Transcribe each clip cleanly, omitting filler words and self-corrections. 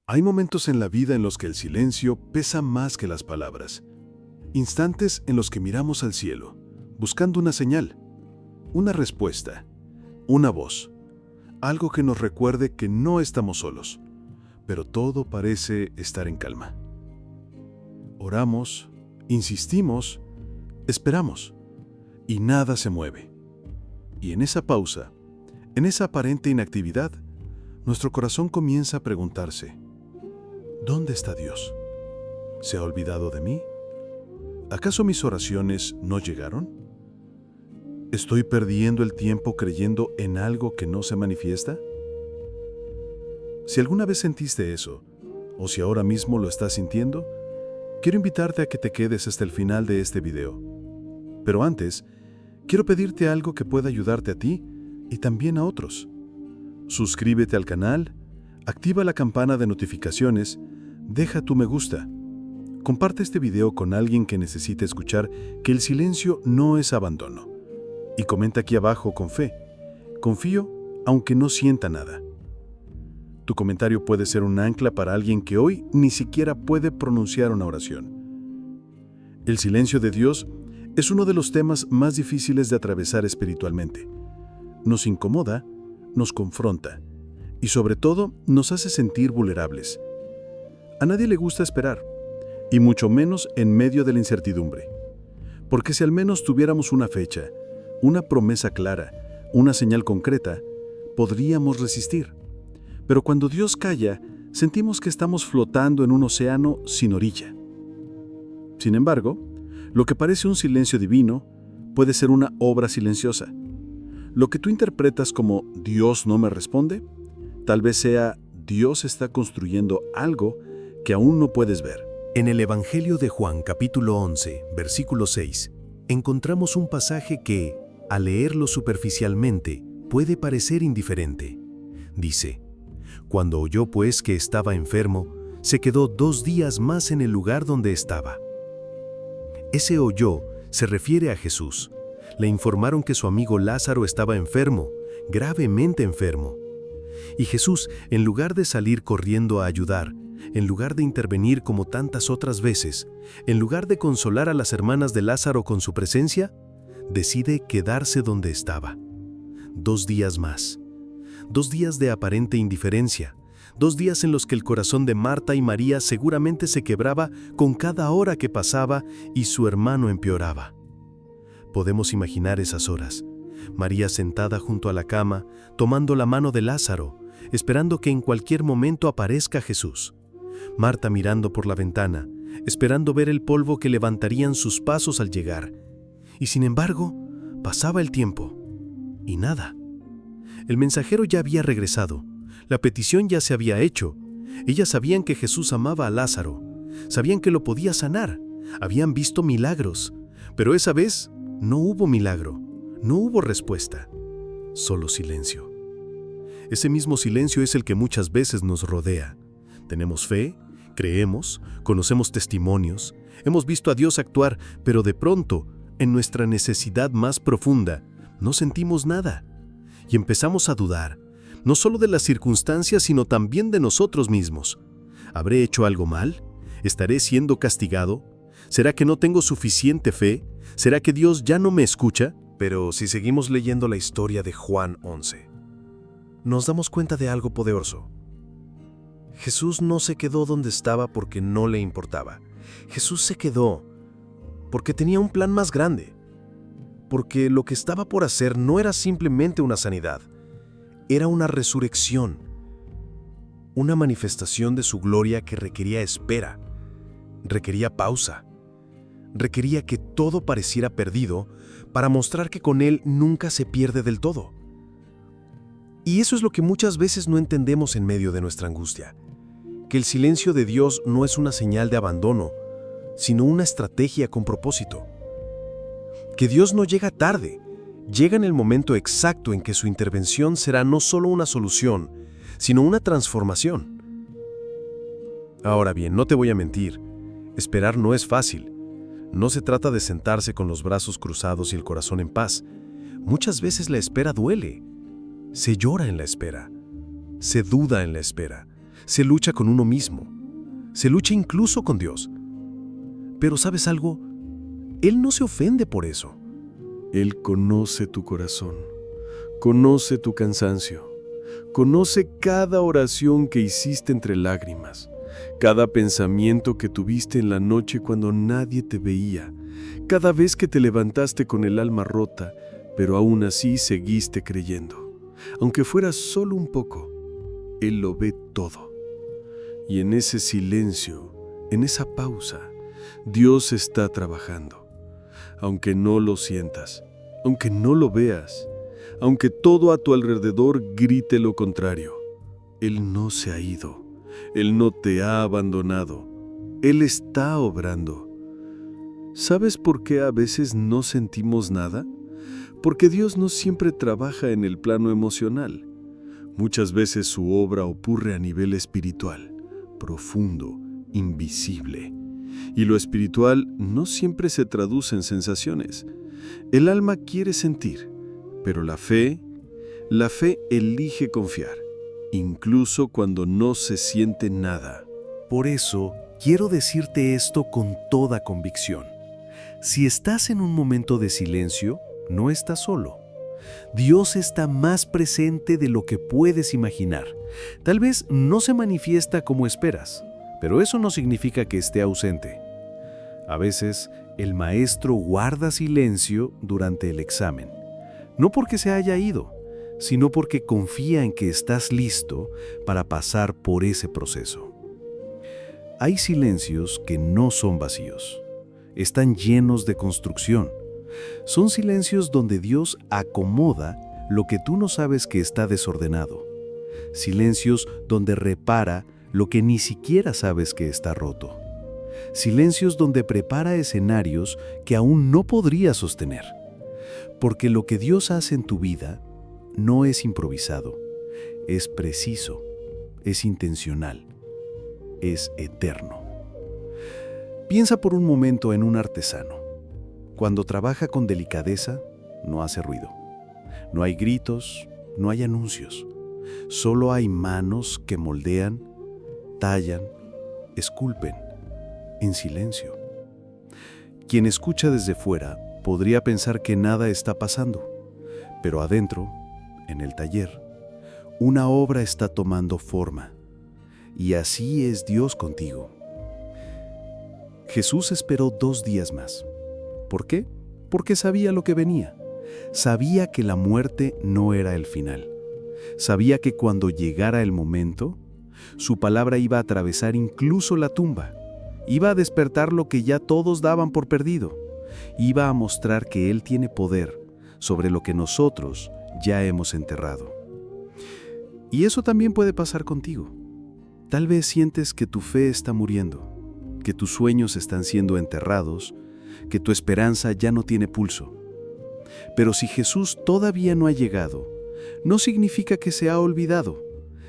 Hay momentos en la vida en los que el silencio pesa más que las palabras. Instantes en los que miramos al cielo, buscando una señal, una respuesta, una voz, algo que nos recuerde que no estamos solos, pero todo parece estar en calma. Oramos, insistimos, esperamos, y nada se mueve. Y en esa pausa, en esa aparente inactividad, nuestro corazón comienza a preguntarse: ¿dónde está Dios? ¿Se ha olvidado de mí? ¿Acaso mis oraciones no llegaron? ¿Estoy perdiendo el tiempo creyendo en algo que no se manifiesta? Si alguna vez sentiste eso, o si ahora mismo lo estás sintiendo, quiero invitarte a que te quedes hasta el final de este video. Pero antes, quiero pedirte algo que pueda ayudarte a ti y también a otros. Suscríbete al canal, activa la campana de notificaciones, deja tu me gusta. Comparte este video con alguien que necesite escuchar que el silencio no es abandono. Y comenta aquí abajo con fe: confío aunque no sienta nada. Tu comentario puede ser un ancla para alguien que hoy ni siquiera puede pronunciar una oración. El silencio de Dios es uno de los temas más difíciles de atravesar espiritualmente. Nos incomoda, nos confronta y sobre todo nos hace sentir vulnerables. A nadie le gusta esperar, y mucho menos en medio de la incertidumbre. Porque si al menos tuviéramos una fecha, una promesa clara, una señal concreta, podríamos resistir. Pero cuando Dios calla, sentimos que estamos flotando en un océano sin orilla. Sin embargo, lo que parece un silencio divino puede ser una obra silenciosa. Lo que tú interpretas como Dios no me responde, tal vez sea Dios está construyendo algo que aún no puedes ver. En el Evangelio de Juan, capítulo 11, versículo 6, encontramos un pasaje que, al leerlo superficialmente, puede parecer indiferente. Dice: «Cuando oyó pues que estaba enfermo, se quedó 2 días más en el lugar donde estaba». Ese oyó se refiere a Jesús. Le informaron que su amigo Lázaro estaba enfermo, gravemente enfermo. Y Jesús, en lugar de salir corriendo a ayudar, en lugar de intervenir como tantas otras veces, en lugar de consolar a las hermanas de Lázaro con su presencia, decide quedarse donde estaba. 2 días más. 2 días de aparente indiferencia. 2 días en los que el corazón de Marta y María seguramente se quebraba con cada hora que pasaba y su hermano empeoraba. Podemos imaginar esas horas. María sentada junto a la cama, tomando la mano de Lázaro, esperando que en cualquier momento aparezca Jesús. Marta mirando por la ventana, esperando ver el polvo que levantarían sus pasos al llegar. Y sin embargo, pasaba el tiempo, y nada. El mensajero ya había regresado, la petición ya se había hecho. Ellas sabían que Jesús amaba a Lázaro, sabían que lo podía sanar, habían visto milagros, pero esa vez no hubo milagro, no hubo respuesta, solo silencio. Ese mismo silencio es el que muchas veces nos rodea. Tenemos fe, creemos, conocemos testimonios, hemos visto a Dios actuar, pero de pronto, en nuestra necesidad más profunda, no sentimos nada. Y empezamos a dudar, no solo de las circunstancias, sino también de nosotros mismos. ¿Habré hecho algo mal? ¿Estaré siendo castigado? ¿Será que no tengo suficiente fe? ¿Será que Dios ya no me escucha? Pero si seguimos leyendo la historia de Juan 11, nos damos cuenta de algo poderoso. Jesús no se quedó donde estaba porque no le importaba. Jesús se quedó porque tenía un plan más grande. Porque lo que estaba por hacer no era simplemente una sanidad, era una resurrección, una manifestación de su gloria que requería espera, requería pausa, requería que todo pareciera perdido para mostrar que con Él nunca se pierde del todo. Y eso es lo que muchas veces no entendemos en medio de nuestra angustia, que el silencio de Dios no es una señal de abandono, sino una estrategia con propósito. Que Dios no llega tarde, llega en el momento exacto en que su intervención será no solo una solución, sino una transformación. Ahora bien, no te voy a mentir, esperar no es fácil. No se trata de sentarse con los brazos cruzados y el corazón en paz. Muchas veces la espera duele. Se llora en la espera, se duda en la espera, se lucha con uno mismo, se lucha incluso con Dios. Pero ¿sabes algo? Él no se ofende por eso. Él conoce tu corazón, conoce tu cansancio, conoce cada oración que hiciste entre lágrimas, cada pensamiento que tuviste en la noche cuando nadie te veía, cada vez que te levantaste con el alma rota, pero aún así seguiste creyendo. Aunque fuera solo un poco, Él lo ve todo. Y en ese silencio, en esa pausa, Dios está trabajando. Aunque no lo sientas, aunque no lo veas, aunque todo a tu alrededor grite lo contrario, Él no se ha ido, Él no te ha abandonado, Él está obrando. ¿Sabes por qué a veces no sentimos nada? Porque Dios no siempre trabaja en el plano emocional. Muchas veces su obra ocurre a nivel espiritual, profundo, invisible. Y lo espiritual no siempre se traduce en sensaciones. El alma quiere sentir, pero la fe elige confiar, incluso cuando no se siente nada. Por eso, quiero decirte esto con toda convicción. Si estás en un momento de silencio, no estás solo. Dios está más presente de lo que puedes imaginar. Tal vez no se manifiesta como esperas, pero eso no significa que esté ausente. A veces, el maestro guarda silencio durante el examen, no porque se haya ido, sino porque confía en que estás listo para pasar por ese proceso. Hay silencios que no son vacíos, están llenos de construcción. Son silencios donde Dios acomoda lo que tú no sabes que está desordenado. Silencios donde repara lo que ni siquiera sabes que está roto. Silencios donde prepara escenarios que aún no podrías sostener. Porque lo que Dios hace en tu vida no es improvisado, es preciso, es intencional, es eterno. Piensa por un momento en un artesano. Cuando trabaja con delicadeza, no hace ruido. No hay gritos, no hay anuncios. Solo hay manos que moldean, tallan, esculpen, en silencio. Quien escucha desde fuera podría pensar que nada está pasando, pero adentro, en el taller, una obra está tomando forma. Y así es Dios contigo. Jesús esperó 2 días más. ¿Por qué? Porque sabía lo que venía. Sabía que la muerte no era el final. Sabía que cuando llegara el momento, su palabra iba a atravesar incluso la tumba. Iba a despertar lo que ya todos daban por perdido. Iba a mostrar que Él tiene poder sobre lo que nosotros ya hemos enterrado. Y eso también puede pasar contigo. Tal vez sientes que tu fe está muriendo, que tus sueños están siendo enterrados, que tu esperanza ya no tiene pulso. Pero si Jesús todavía no ha llegado, no significa que se ha olvidado,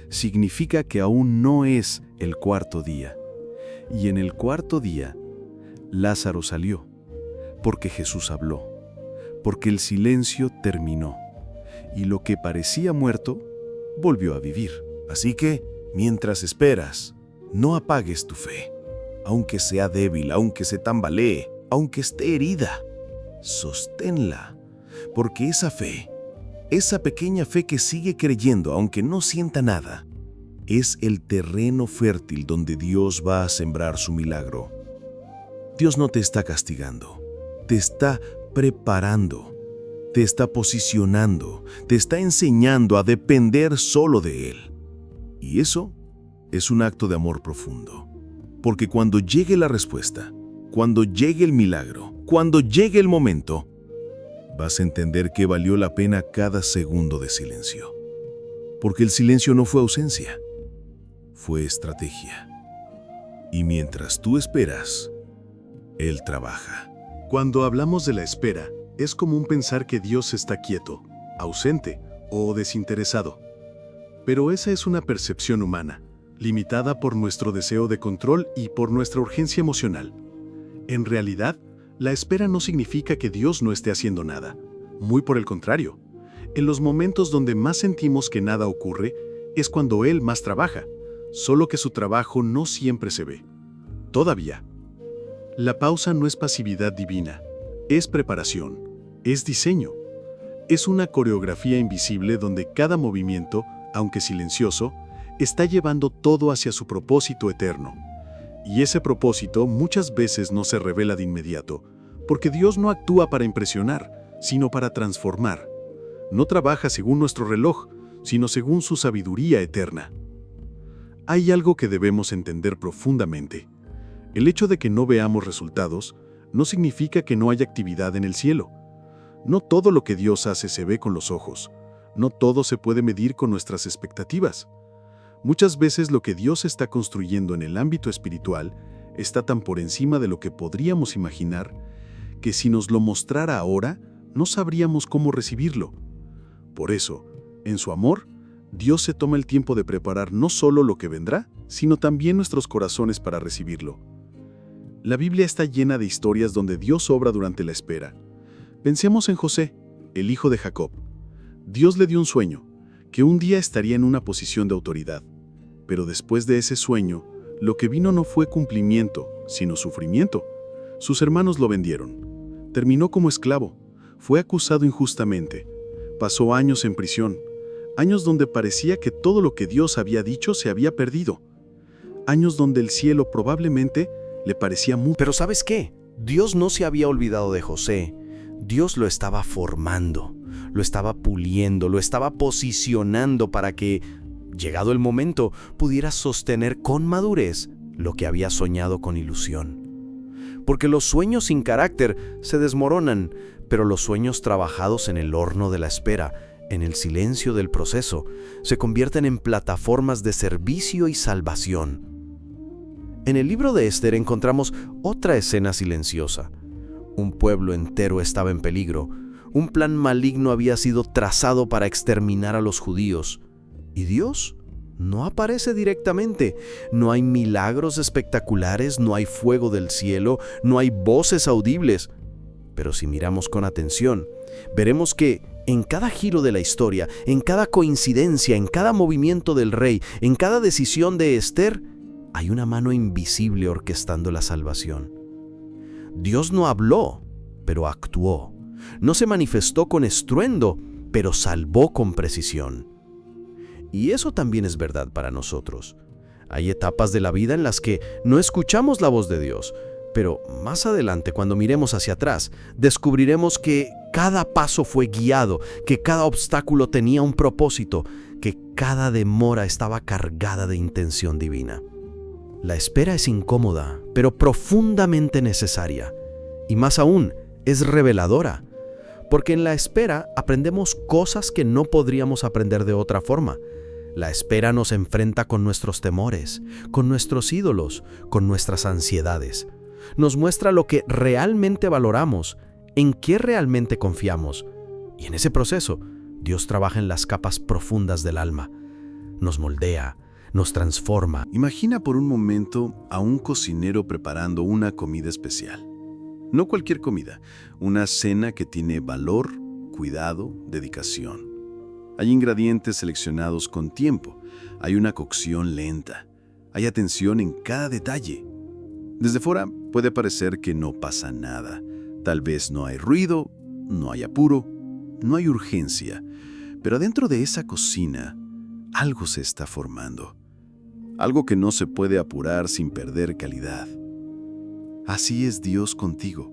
significa que aún no es el 4.º día. Y en el 4.º día, Lázaro salió, porque Jesús habló, porque el silencio terminó, y lo que parecía muerto, volvió a vivir. Así que, mientras esperas, no apagues tu fe, aunque sea débil, aunque se tambalee, aunque esté herida, sosténla, porque esa fe, esa pequeña fe que sigue creyendo aunque no sienta nada, es el terreno fértil donde Dios va a sembrar su milagro. Dios no te está castigando, te está preparando, te está posicionando, te está enseñando a depender solo de Él. Y eso es un acto de amor profundo, porque cuando llegue la respuesta, cuando llegue el milagro, cuando llegue el momento, vas a entender que valió la pena cada segundo de silencio. Porque el silencio no fue ausencia, fue estrategia. Y mientras tú esperas, Él trabaja. Cuando hablamos de la espera, es común pensar que Dios está quieto, ausente o desinteresado. Pero esa es una percepción humana, limitada por nuestro deseo de control y por nuestra urgencia emocional. En realidad, la espera no significa que Dios no esté haciendo nada. Muy por el contrario. En los momentos donde más sentimos que nada ocurre, es cuando Él más trabaja. solo que su trabajo no siempre se ve. Todavía. La pausa no es pasividad divina, es preparación, es diseño. Es una coreografía invisible donde cada movimiento, aunque silencioso, está llevando todo hacia su propósito eterno. Y ese propósito muchas veces no se revela de inmediato, porque Dios no actúa para impresionar, sino para transformar. No trabaja según nuestro reloj, sino según su sabiduría eterna. Hay algo que debemos entender profundamente. El hecho de que no veamos resultados no significa que no haya actividad en el cielo. No todo lo que Dios hace se ve con los ojos. No todo se puede medir con nuestras expectativas. Muchas veces lo que Dios está construyendo en el ámbito espiritual está tan por encima de lo que podríamos imaginar que si nos lo mostrara ahora, no sabríamos cómo recibirlo. Por eso, en su amor, Dios se toma el tiempo de preparar no solo lo que vendrá, sino también nuestros corazones para recibirlo. La Biblia está llena de historias donde Dios obra durante la espera. Pensemos en José, el hijo de Jacob. Dios le dio un sueño, que un día estaría en una posición de autoridad. Pero después de ese sueño, lo que vino no fue cumplimiento, sino sufrimiento. Sus hermanos lo vendieron. Terminó como esclavo. Fue acusado injustamente. Pasó años en prisión. Años donde parecía que todo lo que Dios había dicho se había perdido. Años donde el cielo probablemente le parecía muy... Pero ¿sabes qué? Dios no se había olvidado de José. Dios lo estaba formando, lo estaba puliendo, lo estaba posicionando para que, llegado el momento, pudiera sostener con madurez lo que había soñado con ilusión. Porque los sueños sin carácter se desmoronan, pero los sueños trabajados en el horno de la espera, en el silencio del proceso, se convierten en plataformas de servicio y salvación. En el libro de Esther encontramos otra escena silenciosa. Un pueblo entero estaba en peligro. Un plan maligno había sido trazado para exterminar a los judíos. ¿Y Dios? No aparece directamente. No hay milagros espectaculares, no hay fuego del cielo, no hay voces audibles. Pero si miramos con atención, veremos que en cada giro de la historia, en cada coincidencia, en cada movimiento del rey, en cada decisión de Esther, hay una mano invisible orquestando la salvación. Dios no habló, pero actuó. No se manifestó con estruendo, pero salvó con precisión. Y eso también es verdad para nosotros. Hay etapas de la vida en las que no escuchamos la voz de Dios, pero más adelante, cuando miremos hacia atrás, descubriremos que cada paso fue guiado, que cada obstáculo tenía un propósito, que cada demora estaba cargada de intención divina. La espera es incómoda, pero profundamente necesaria. Y más aún, es reveladora. Porque en la espera aprendemos cosas que no podríamos aprender de otra forma. La espera nos enfrenta con nuestros temores, con nuestros ídolos, con nuestras ansiedades. Nos muestra lo que realmente valoramos, en qué realmente confiamos. Y en ese proceso, Dios trabaja en las capas profundas del alma. Nos moldea, nos transforma. Imagina por un momento a un cocinero preparando una comida especial. No cualquier comida, una cena que tiene valor, cuidado, dedicación. Hay ingredientes seleccionados con tiempo, hay una cocción lenta, hay atención en cada detalle. Desde fuera puede parecer que no pasa nada. Tal vez no hay ruido, no hay apuro, no hay urgencia, pero dentro de esa cocina algo se está formando. Algo que no se puede apurar sin perder calidad. Así es Dios contigo.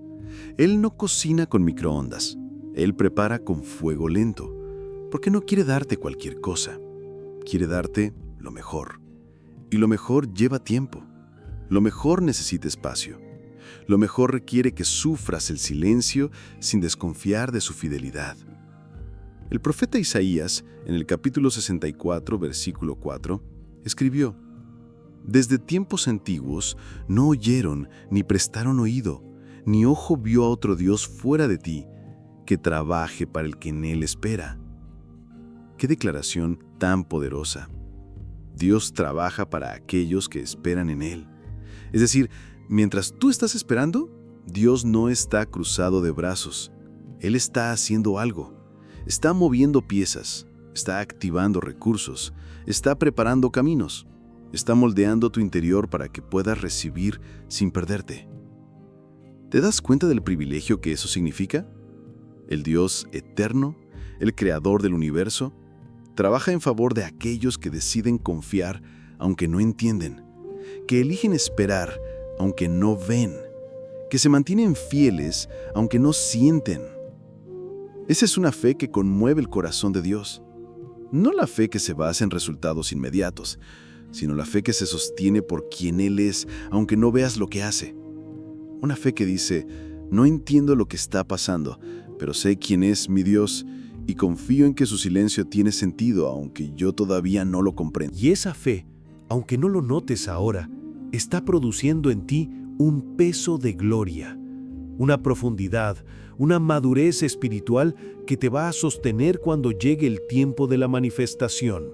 Él no cocina con microondas. Él prepara con fuego lento, porque no quiere darte cualquier cosa. Quiere darte lo mejor. Y lo mejor lleva tiempo. Lo mejor necesita espacio. Lo mejor requiere que sufras el silencio sin desconfiar de su fidelidad. El profeta Isaías, en el capítulo 64, versículo 4, escribió: Desde tiempos antiguos no oyeron ni prestaron oído, ni ojo vio a otro Dios fuera de ti, que trabaje para el que en él espera. ¡Qué declaración tan poderosa! Dios trabaja para aquellos que esperan en él. Es decir, mientras tú estás esperando, Dios no está cruzado de brazos. Él está haciendo algo. Está moviendo piezas, está activando recursos, está preparando caminos. Está moldeando tu interior para que puedas recibir sin perderte. ¿Te das cuenta del privilegio que eso significa? El Dios eterno, el creador del universo, trabaja en favor de aquellos que deciden confiar aunque no entienden, que eligen esperar aunque no ven, que se mantienen fieles aunque no sienten. Esa es una fe que conmueve el corazón de Dios. No la fe que se basa en resultados inmediatos, sino la fe que se sostiene por quien Él es, aunque no veas lo que hace. Una fe que dice, no entiendo lo que está pasando, pero sé quién es mi Dios y confío en que su silencio tiene sentido, aunque yo todavía no lo comprendo. Y esa fe, aunque no lo notes ahora, está produciendo en ti un peso de gloria, una profundidad, una madurez espiritual que te va a sostener cuando llegue el tiempo de la manifestación.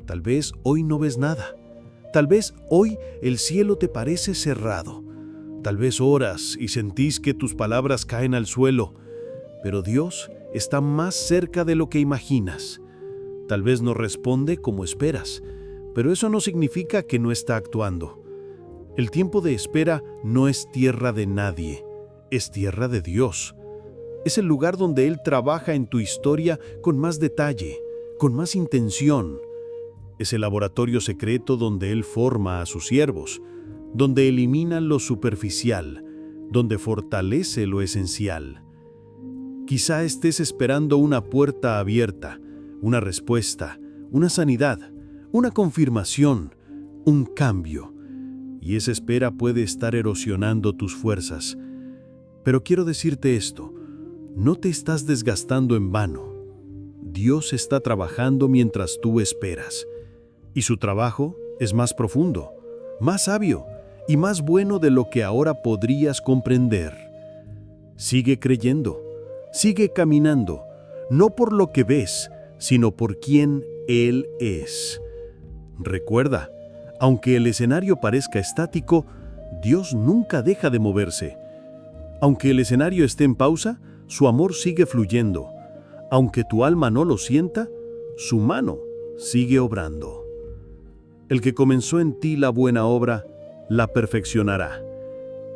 Tal vez hoy no ves nada. Tal vez hoy el cielo te parece cerrado. Tal vez oras y sentís que tus palabras caen al suelo, pero Dios está más cerca de lo que imaginas. Tal vez no responde como esperas, pero eso no significa que no está actuando. El tiempo de espera no es tierra de nadie, es tierra de Dios. Es el lugar donde Él trabaja en tu historia con más detalle, con más intención. Es el laboratorio secreto donde Él forma a sus siervos, donde elimina lo superficial, donde fortalece lo esencial. Quizá estés esperando una puerta abierta, una respuesta, una sanidad, una confirmación, un cambio. Y esa espera puede estar erosionando tus fuerzas. Pero quiero decirte esto, no te estás desgastando en vano. Dios está trabajando mientras tú esperas. Y su trabajo es más profundo, más sabio y más bueno de lo que ahora podrías comprender. Sigue creyendo, sigue caminando, no por lo que ves, sino por quién Él es. Recuerda, aunque el escenario parezca estático, Dios nunca deja de moverse. Aunque el escenario esté en pausa, su amor sigue fluyendo. Aunque tu alma no lo sienta, su mano sigue obrando. El que comenzó en ti la buena obra, la perfeccionará.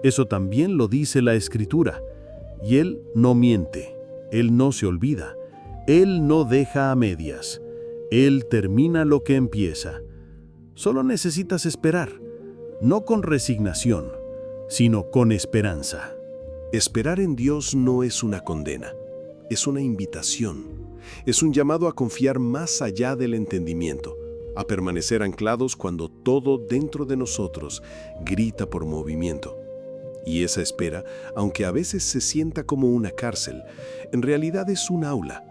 Eso también lo dice la Escritura. Y Él no miente, Él no se olvida, Él no deja a medias, Él termina lo que empieza. Solo necesitas esperar, no con resignación, sino con esperanza. Esperar en Dios no es una condena, es una invitación. Es un llamado a confiar más allá del entendimiento, a permanecer anclados cuando todo dentro de nosotros grita por movimiento. Y esa espera, aunque a veces se sienta como una cárcel, en realidad es un aula.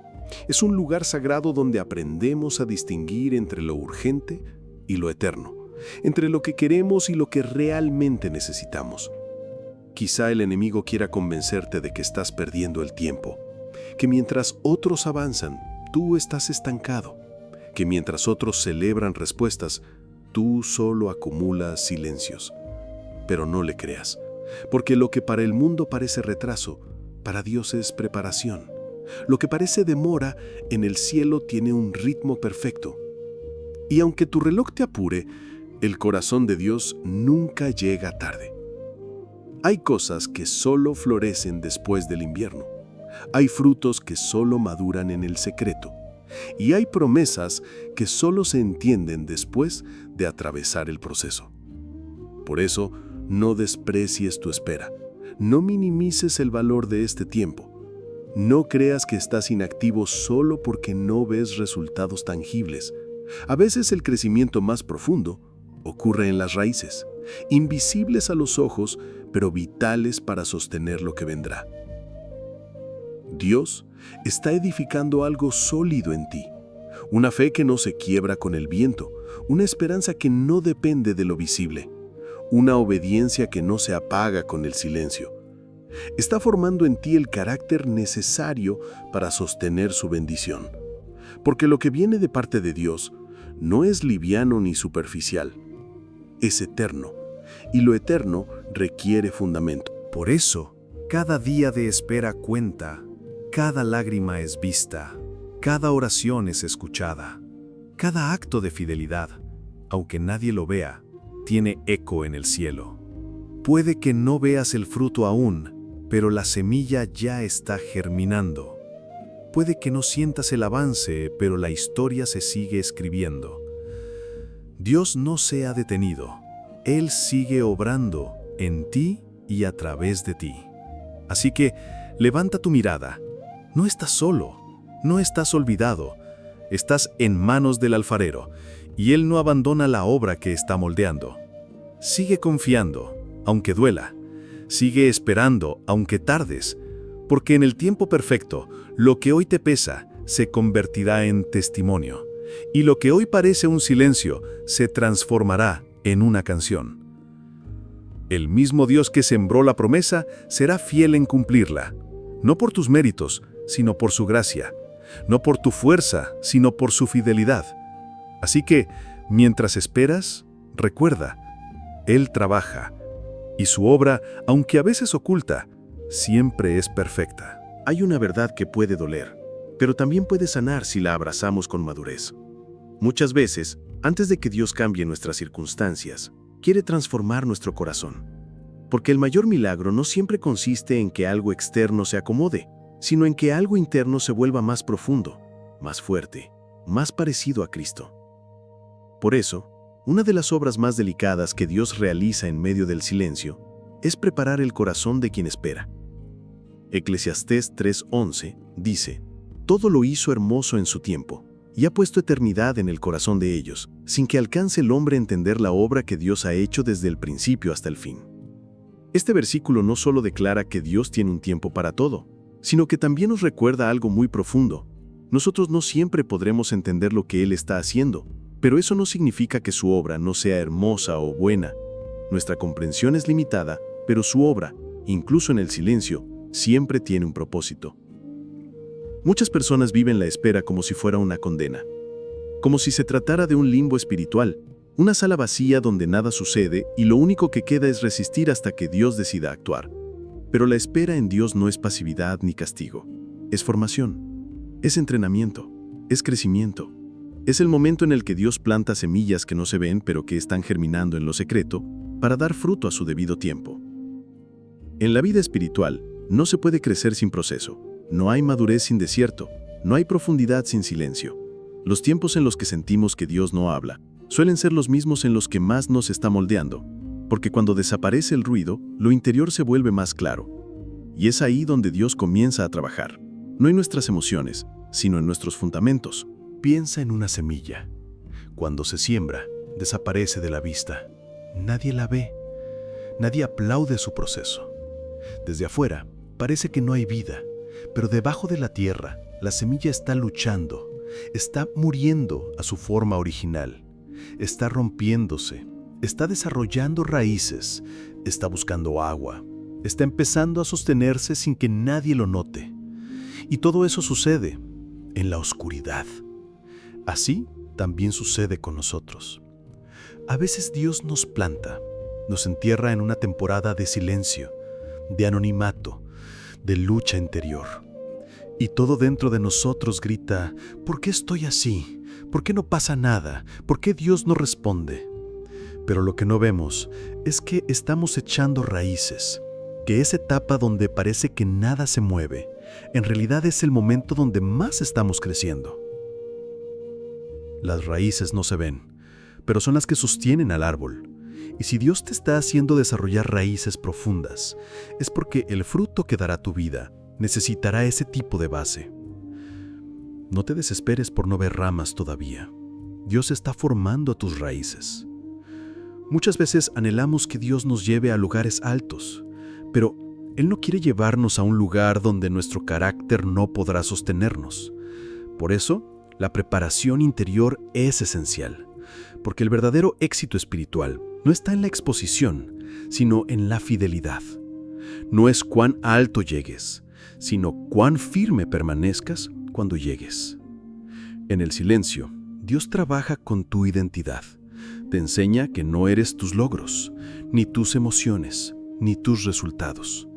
Es un lugar sagrado donde aprendemos a distinguir entre lo urgente y lo eterno, entre lo que queremos y lo que realmente necesitamos. Quizá el enemigo quiera convencerte de que estás perdiendo el tiempo, que mientras otros avanzan, tú estás estancado, que mientras otros celebran respuestas, tú solo acumulas silencios. Pero no le creas, porque lo que para el mundo parece retraso, para Dios es preparación. Lo que parece demora, en el cielo tiene un ritmo perfecto. Y aunque tu reloj te apure, el corazón de Dios nunca llega tarde. Hay cosas que solo florecen después del invierno. Hay frutos que solo maduran en el secreto. Y hay promesas que solo se entienden después de atravesar el proceso. Por eso, no desprecies tu espera. No minimices el valor de este tiempo. No creas que estás inactivo solo porque no ves resultados tangibles. A veces el crecimiento más profundo ocurre en las raíces, invisibles a los ojos, pero vitales para sostener lo que vendrá. Dios está edificando algo sólido en ti, una fe que no se quiebra con el viento, una esperanza que no depende de lo visible, una obediencia que no se apaga con el silencio. Está formando en ti el carácter necesario para sostener su bendición. Porque lo que viene de parte de Dios no es liviano ni superficial, es eterno, y lo eterno requiere fundamento. Por eso, cada día de espera cuenta, cada lágrima es vista, cada oración es escuchada, cada acto de fidelidad aunque nadie lo vea, tiene eco en el cielo. Puede que no veas el fruto aún, pero la semilla ya está germinando. Puede que no sientas el avance, pero la historia se sigue escribiendo. Dios no se ha detenido. Él sigue obrando en ti y a través de ti. Así que levanta tu mirada. No estás solo, no estás olvidado. Estás en manos del alfarero, y Él no abandona la obra que está moldeando. Sigue confiando, aunque duela. Sigue esperando, aunque tardes, porque en el tiempo perfecto, lo que hoy te pesa se convertirá en testimonio, y lo que hoy parece un silencio se transformará en una canción. El mismo Dios que sembró la promesa será fiel en cumplirla, no por tus méritos, sino por su gracia, no por tu fuerza, sino por su fidelidad. Así que, mientras esperas, recuerda, Él trabaja, y su obra, aunque a veces oculta, siempre es perfecta. Hay una verdad que puede doler, pero también puede sanar si la abrazamos con madurez. Muchas veces, antes de que Dios cambie nuestras circunstancias, quiere transformar nuestro corazón. Porque el mayor milagro no siempre consiste en que algo externo se acomode, sino en que algo interno se vuelva más profundo, más fuerte, más parecido a Cristo. Por eso, una de las obras más delicadas que Dios realiza en medio del silencio es preparar el corazón de quien espera. Eclesiastés 3:11 dice: «Todo lo hizo hermoso en su tiempo, y ha puesto eternidad en el corazón de ellos, sin que alcance el hombre a entender la obra que Dios ha hecho desde el principio hasta el fin». Este versículo no solo declara que Dios tiene un tiempo para todo, sino que también nos recuerda algo muy profundo. Nosotros no siempre podremos entender lo que Él está haciendo, pero eso no significa que su obra no sea hermosa o buena. Nuestra comprensión es limitada, pero su obra, incluso en el silencio, siempre tiene un propósito. Muchas personas viven la espera como si fuera una condena, como si se tratara de un limbo espiritual, una sala vacía donde nada sucede y lo único que queda es resistir hasta que Dios decida actuar. Pero la espera en Dios no es pasividad ni castigo, es formación, es entrenamiento, es crecimiento. Es el momento en el que Dios planta semillas que no se ven pero que están germinando en lo secreto para dar fruto a su debido tiempo. En la vida espiritual no se puede crecer sin proceso, no hay madurez sin desierto, no hay profundidad sin silencio. Los tiempos en los que sentimos que Dios no habla suelen ser los mismos en los que más nos está moldeando, porque cuando desaparece el ruido, lo interior se vuelve más claro. Y es ahí donde Dios comienza a trabajar, no en nuestras emociones, sino en nuestros fundamentos. Piensa en una semilla. Cuando se siembra, desaparece de la vista. Nadie la ve. Nadie aplaude su proceso. Desde afuera, parece que no hay vida, pero debajo de la tierra, la semilla está luchando, está muriendo a su forma original, está rompiéndose, está desarrollando raíces, está buscando agua, está empezando a sostenerse sin que nadie lo note. Y todo eso sucede en la oscuridad. Así también sucede con nosotros. A veces Dios nos planta, nos entierra en una temporada de silencio, de anonimato, de lucha interior. Y todo dentro de nosotros grita: ¿por qué estoy así? ¿Por qué no pasa nada? ¿Por qué Dios no responde? Pero lo que no vemos es que estamos echando raíces, que esa etapa donde parece que nada se mueve, en realidad es el momento donde más estamos creciendo. Las raíces no se ven, pero son las que sostienen al árbol. Y si Dios te está haciendo desarrollar raíces profundas, es porque el fruto que dará tu vida necesitará ese tipo de base. No te desesperes por no ver ramas todavía. Dios está formando tus raíces. Muchas veces anhelamos que Dios nos lleve a lugares altos, pero Él no quiere llevarnos a un lugar donde nuestro carácter no podrá sostenernos. Por eso, la preparación interior es esencial, porque el verdadero éxito espiritual no está en la exposición, sino en la fidelidad. No es cuán alto llegues, sino cuán firme permanezcas cuando llegues. En el silencio, Dios trabaja con tu identidad. Te enseña que no eres tus logros, ni tus emociones, ni tus resultados.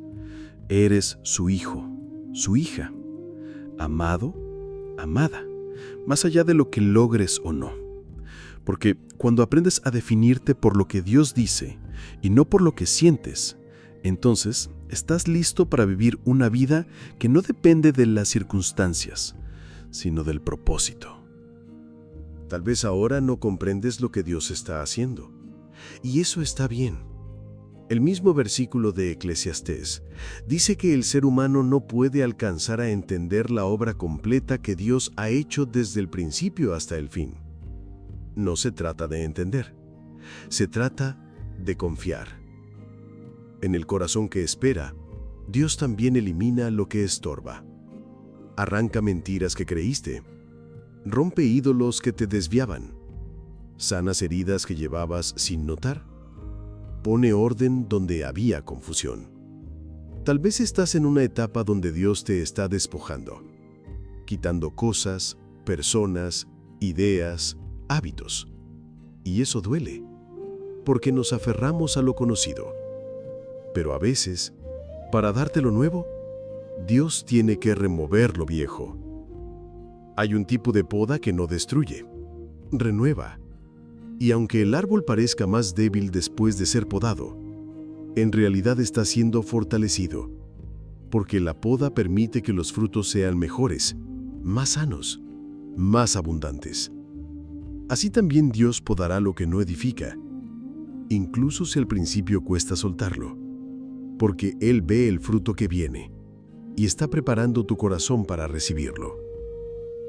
Eres su hijo, su hija, amado, amada, más allá de lo que logres o no. Porque cuando aprendes a definirte por lo que Dios dice y no por lo que sientes, entonces estás listo para vivir una vida que no depende de las circunstancias, sino del propósito. Tal vez ahora no comprendes lo que Dios está haciendo. Y eso está bien. El mismo versículo de Eclesiastés dice que el ser humano no puede alcanzar a entender la obra completa que Dios ha hecho desde el principio hasta el fin. No se trata de entender, se trata de confiar. En el corazón que espera, Dios también elimina lo que estorba. Arranca mentiras que creíste, rompe ídolos que te desviaban, sanas heridas que llevabas sin notar, pone orden donde había confusión. Tal vez estás en una etapa donde Dios te está despojando, quitando cosas, personas, ideas, hábitos. Y eso duele, porque nos aferramos a lo conocido. Pero a veces, para darte lo nuevo, Dios tiene que remover lo viejo. Hay un tipo de poda que no destruye, renueva. Y aunque el árbol parezca más débil después de ser podado, en realidad está siendo fortalecido, porque la poda permite que los frutos sean mejores, más sanos, más abundantes. Así también Dios podará lo que no edifica, incluso si al principio cuesta soltarlo, porque Él ve el fruto que viene y está preparando tu corazón para recibirlo.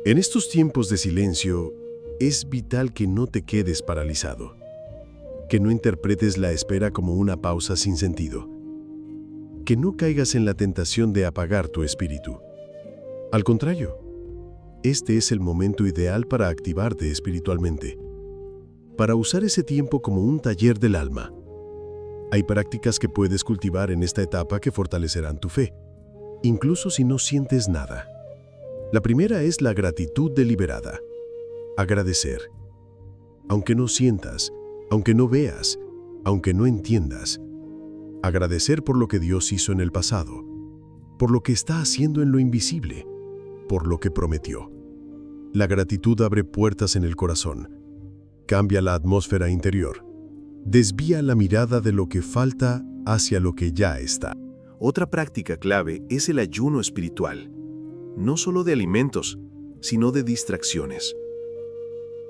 En estos tiempos de silencio, es vital que no te quedes paralizado, que no interpretes la espera como una pausa sin sentido, que no caigas en la tentación de apagar tu espíritu. Al contrario, este es el momento ideal para activarte espiritualmente, para usar ese tiempo como un taller del alma. Hay prácticas que puedes cultivar en esta etapa que fortalecerán tu fe, incluso si no sientes nada. La primera es la gratitud deliberada. Agradecer. Aunque no sientas, aunque no veas, aunque no entiendas. Agradecer por lo que Dios hizo en el pasado, por lo que está haciendo en lo invisible, por lo que prometió. La gratitud abre puertas en el corazón, cambia la atmósfera interior, desvía la mirada de lo que falta hacia lo que ya está. Otra práctica clave es el ayuno espiritual, no solo de alimentos, sino de distracciones.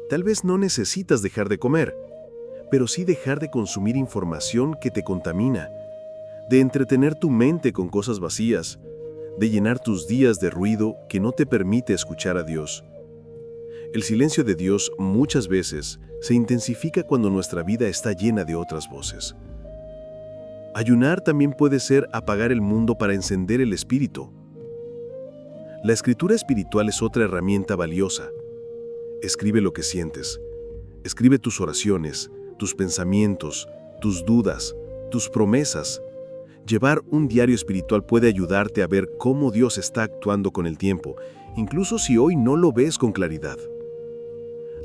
Tal vez no necesitas dejar de comer, pero sí dejar de consumir información que te contamina, de entretener tu mente con cosas vacías, de llenar tus días de ruido que no te permite escuchar a Dios. El silencio de Dios muchas veces se intensifica cuando nuestra vida está llena de otras voces. Ayunar también puede ser apagar el mundo para encender el espíritu. La escritura espiritual es otra herramienta valiosa. Escribe lo que sientes. Escribe tus oraciones, tus pensamientos, tus dudas, tus promesas. Llevar un diario espiritual puede ayudarte a ver cómo Dios está actuando con el tiempo, incluso si hoy no lo ves con claridad.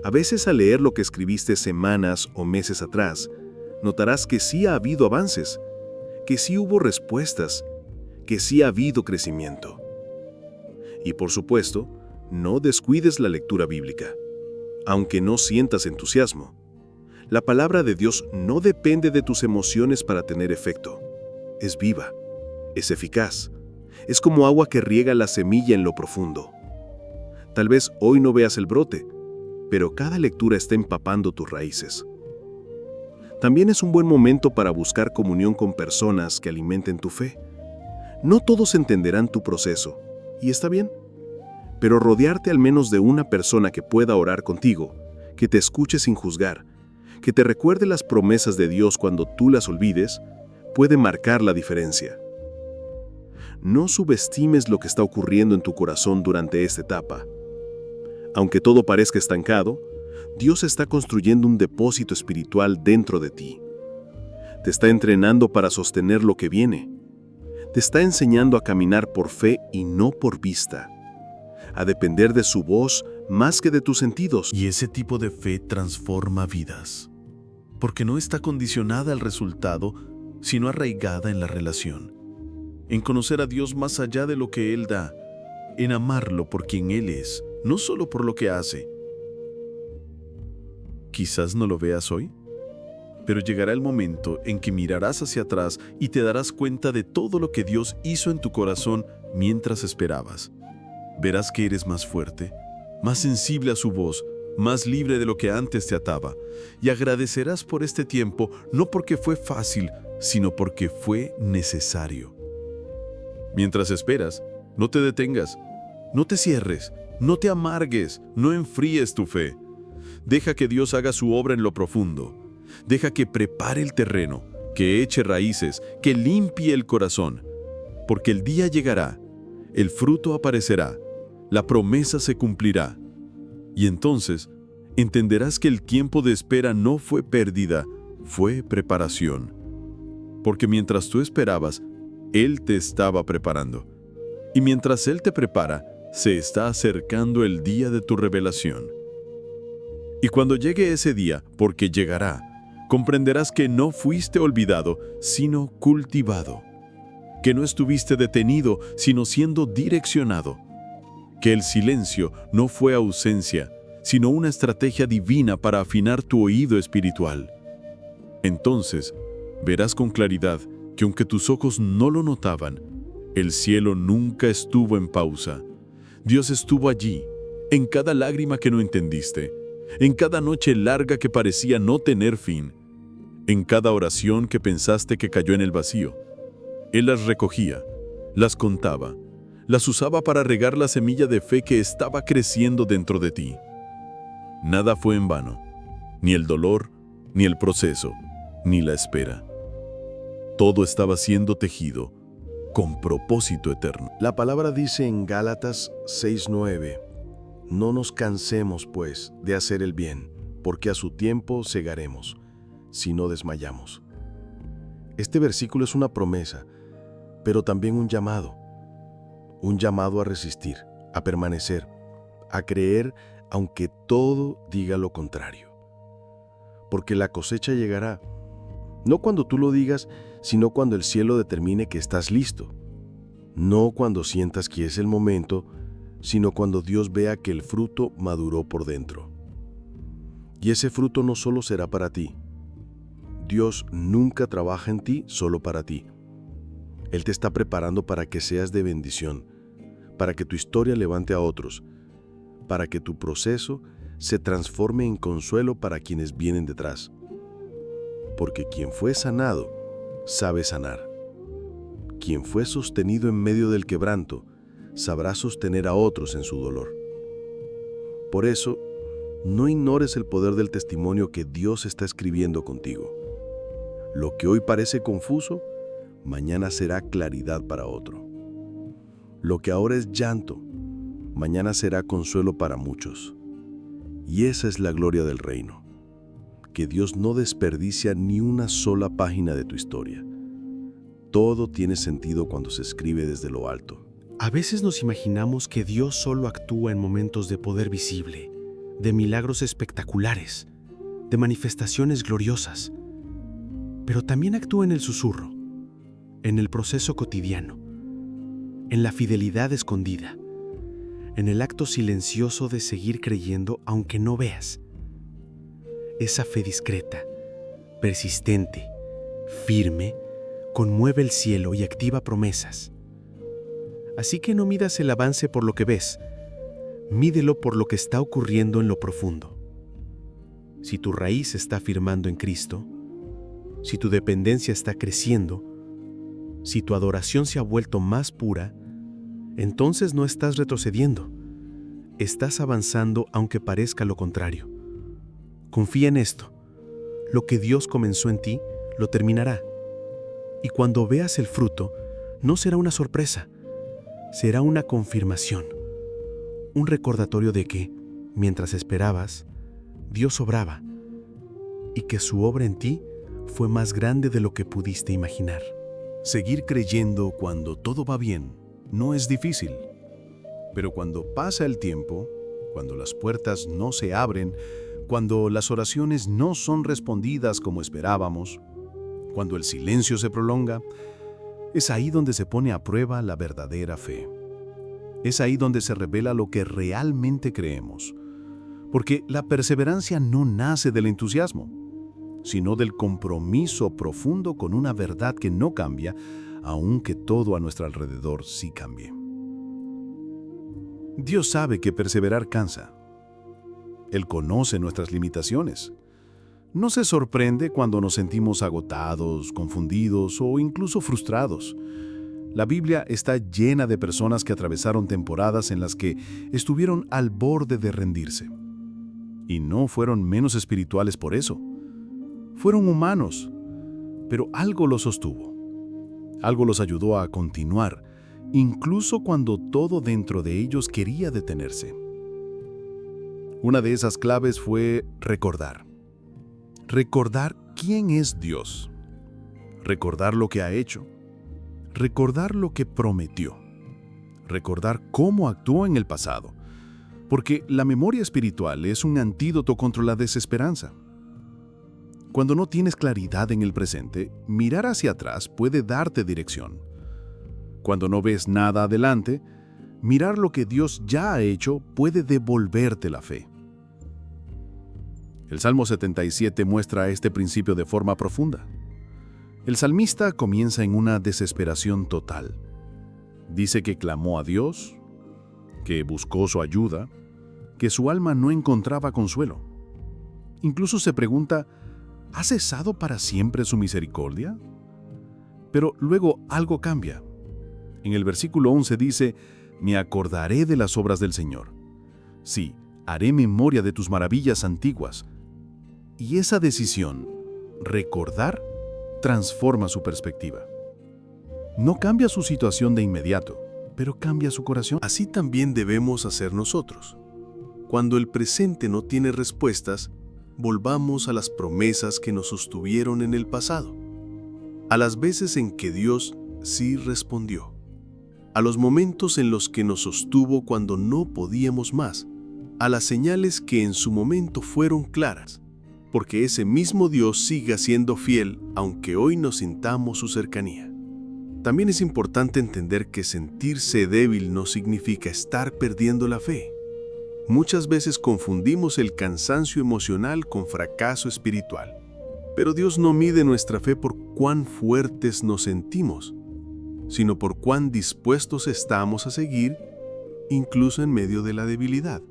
A veces al leer lo que escribiste semanas o meses atrás, notarás que sí ha habido avances, que sí hubo respuestas, que sí ha habido crecimiento. Y por supuesto, no descuides la lectura bíblica, aunque no sientas entusiasmo. La palabra de Dios no depende de tus emociones para tener efecto. Es viva, es eficaz, es como agua que riega la semilla en lo profundo. Tal vez hoy no veas el brote, pero cada lectura está empapando tus raíces. También es un buen momento para buscar comunión con personas que alimenten tu fe. No todos entenderán tu proceso, y está bien, pero rodearte al menos de una persona que pueda orar contigo, que te escuche sin juzgar, que te recuerde las promesas de Dios cuando tú las olvides, puede marcar la diferencia. No subestimes lo que está ocurriendo en tu corazón durante esta etapa. Aunque todo parezca estancado, Dios está construyendo un depósito espiritual dentro de ti. Te está entrenando para sostener lo que viene. Te está enseñando a caminar por fe y no por vista, a depender de su voz más que de tus sentidos. Y ese tipo de fe transforma vidas, porque no está condicionada al resultado, sino arraigada en la relación, en conocer a Dios más allá de lo que Él da, en amarlo por quien Él es, no solo por lo que hace. Quizás no lo veas hoy, pero llegará el momento en que mirarás hacia atrás y te darás cuenta de todo lo que Dios hizo en tu corazón mientras esperabas. Verás que eres más fuerte, más sensible a su voz, más libre de lo que antes te ataba, y agradecerás por este tiempo no porque fue fácil, sino porque fue necesario. Mientras esperas, no te detengas, no te cierres, no te amargues, no enfríes tu fe. Deja que Dios haga su obra en lo profundo. Deja que prepare el terreno, que eche raíces, que limpie el corazón. Porque el día llegará, el fruto aparecerá, la promesa se cumplirá. Y entonces entenderás que el tiempo de espera no fue pérdida, fue preparación. Porque mientras tú esperabas, Él te estaba preparando. Y mientras Él te prepara, se está acercando el día de tu revelación. Y cuando llegue ese día, porque llegará, comprenderás que no fuiste olvidado, sino cultivado. Que no estuviste detenido, sino siendo direccionado. Que el silencio no fue ausencia, sino una estrategia divina para afinar tu oído espiritual. Entonces, verás con claridad que aunque tus ojos no lo notaban, el cielo nunca estuvo en pausa. Dios estuvo allí, en cada lágrima que no entendiste, en cada noche larga que parecía no tener fin, en cada oración que pensaste que cayó en el vacío. Él las recogía, las contaba, las usaba para regar la semilla de fe que estaba creciendo dentro de ti. Nada fue en vano, ni el dolor, ni el proceso, ni la espera. Todo estaba siendo tejido con propósito eterno. La palabra dice en Gálatas 6:9, no nos cansemos, pues, de hacer el bien, porque a su tiempo segaremos, si no desmayamos. Este versículo es una promesa, pero también un llamado a resistir, a permanecer, a creer aunque todo diga lo contrario. Porque la cosecha llegará, no cuando tú lo digas, sino cuando el cielo determine que estás listo. No cuando sientas que es el momento, sino cuando Dios vea que el fruto maduró por dentro. Y ese fruto no solo será para ti. Dios nunca trabaja en ti solo para ti. Él te está preparando para que seas de bendición, para que tu historia levante a otros, para que tu proceso se transforme en consuelo para quienes vienen detrás. Porque quien fue sanado, sabe sanar. Quien fue sostenido en medio del quebranto, sabrá sostener a otros en su dolor. Por eso, no ignores el poder del testimonio que Dios está escribiendo contigo. Lo que hoy parece confuso, mañana será claridad para otro. Lo que ahora es llanto, mañana será consuelo para muchos. Y esa es la gloria del reino, que Dios no desperdicia ni una sola página de tu historia. Todo tiene sentido cuando se escribe desde lo alto. A veces nos imaginamos que Dios solo actúa en momentos de poder visible, de milagros espectaculares, de manifestaciones gloriosas, pero también actúa en el susurro, en el proceso cotidiano, en la fidelidad escondida, en el acto silencioso de seguir creyendo aunque no veas. Esa fe discreta, persistente, firme, conmueve el cielo y activa promesas. Así que no midas el avance por lo que ves, mídelo por lo que está ocurriendo en lo profundo. Si tu raíz está firmando en Cristo, si tu dependencia está creciendo, si tu adoración se ha vuelto más pura, entonces no estás retrocediendo, estás avanzando aunque parezca lo contrario. Confía en esto, lo que Dios comenzó en ti, lo terminará. Y cuando veas el fruto, no será una sorpresa, será una confirmación, un recordatorio de que, mientras esperabas, Dios obraba y que su obra en ti fue más grande de lo que pudiste imaginar. Seguir creyendo cuando todo va bien no es difícil, pero cuando pasa el tiempo, cuando las puertas no se abren, cuando las oraciones no son respondidas como esperábamos, cuando el silencio se prolonga, es ahí donde se pone a prueba la verdadera fe. Es ahí donde se revela lo que realmente creemos. Porque la perseverancia no nace del entusiasmo, sino del compromiso profundo con una verdad que no cambia, aunque todo a nuestro alrededor sí cambie. Dios sabe que perseverar cansa. Él conoce nuestras limitaciones. No se sorprende cuando nos sentimos agotados, confundidos o incluso frustrados. La Biblia está llena de personas que atravesaron temporadas en las que estuvieron al borde de rendirse. Y no fueron menos espirituales por eso. Fueron humanos, pero algo los sostuvo. Algo los ayudó a continuar, incluso cuando todo dentro de ellos quería detenerse. Una de esas claves fue recordar. Recordar quién es Dios. Recordar lo que ha hecho. Recordar lo que prometió. Recordar cómo actuó en el pasado. Porque la memoria espiritual es un antídoto contra la desesperanza. Cuando no tienes claridad en el presente, mirar hacia atrás puede darte dirección. Cuando no ves nada adelante, mirar lo que Dios ya ha hecho puede devolverte la fe. El Salmo 77 muestra este principio de forma profunda. El salmista comienza en una desesperación total. Dice que clamó a Dios, que buscó su ayuda, que su alma no encontraba consuelo. Incluso se pregunta, ¿ha cesado para siempre su misericordia? Pero luego algo cambia. En el versículo 11 dice, me acordaré de las obras del Señor. Sí, haré memoria de tus maravillas antiguas. Y esa decisión, recordar, transforma su perspectiva. No cambia su situación de inmediato, pero cambia su corazón. Así también debemos hacer nosotros. Cuando el presente no tiene respuestas, volvamos a las promesas que nos sostuvieron en el pasado, a las veces en que Dios sí respondió, a los momentos en los que nos sostuvo cuando no podíamos más, a las señales que en su momento fueron claras, porque ese mismo Dios siga siendo fiel aunque hoy no sintamos su cercanía. También es importante entender que sentirse débil no significa estar perdiendo la fe. Muchas veces confundimos el cansancio emocional con fracaso espiritual. Pero Dios no mide nuestra fe por cuán fuertes nos sentimos, sino por cuán dispuestos estamos a seguir, incluso en medio de la debilidad.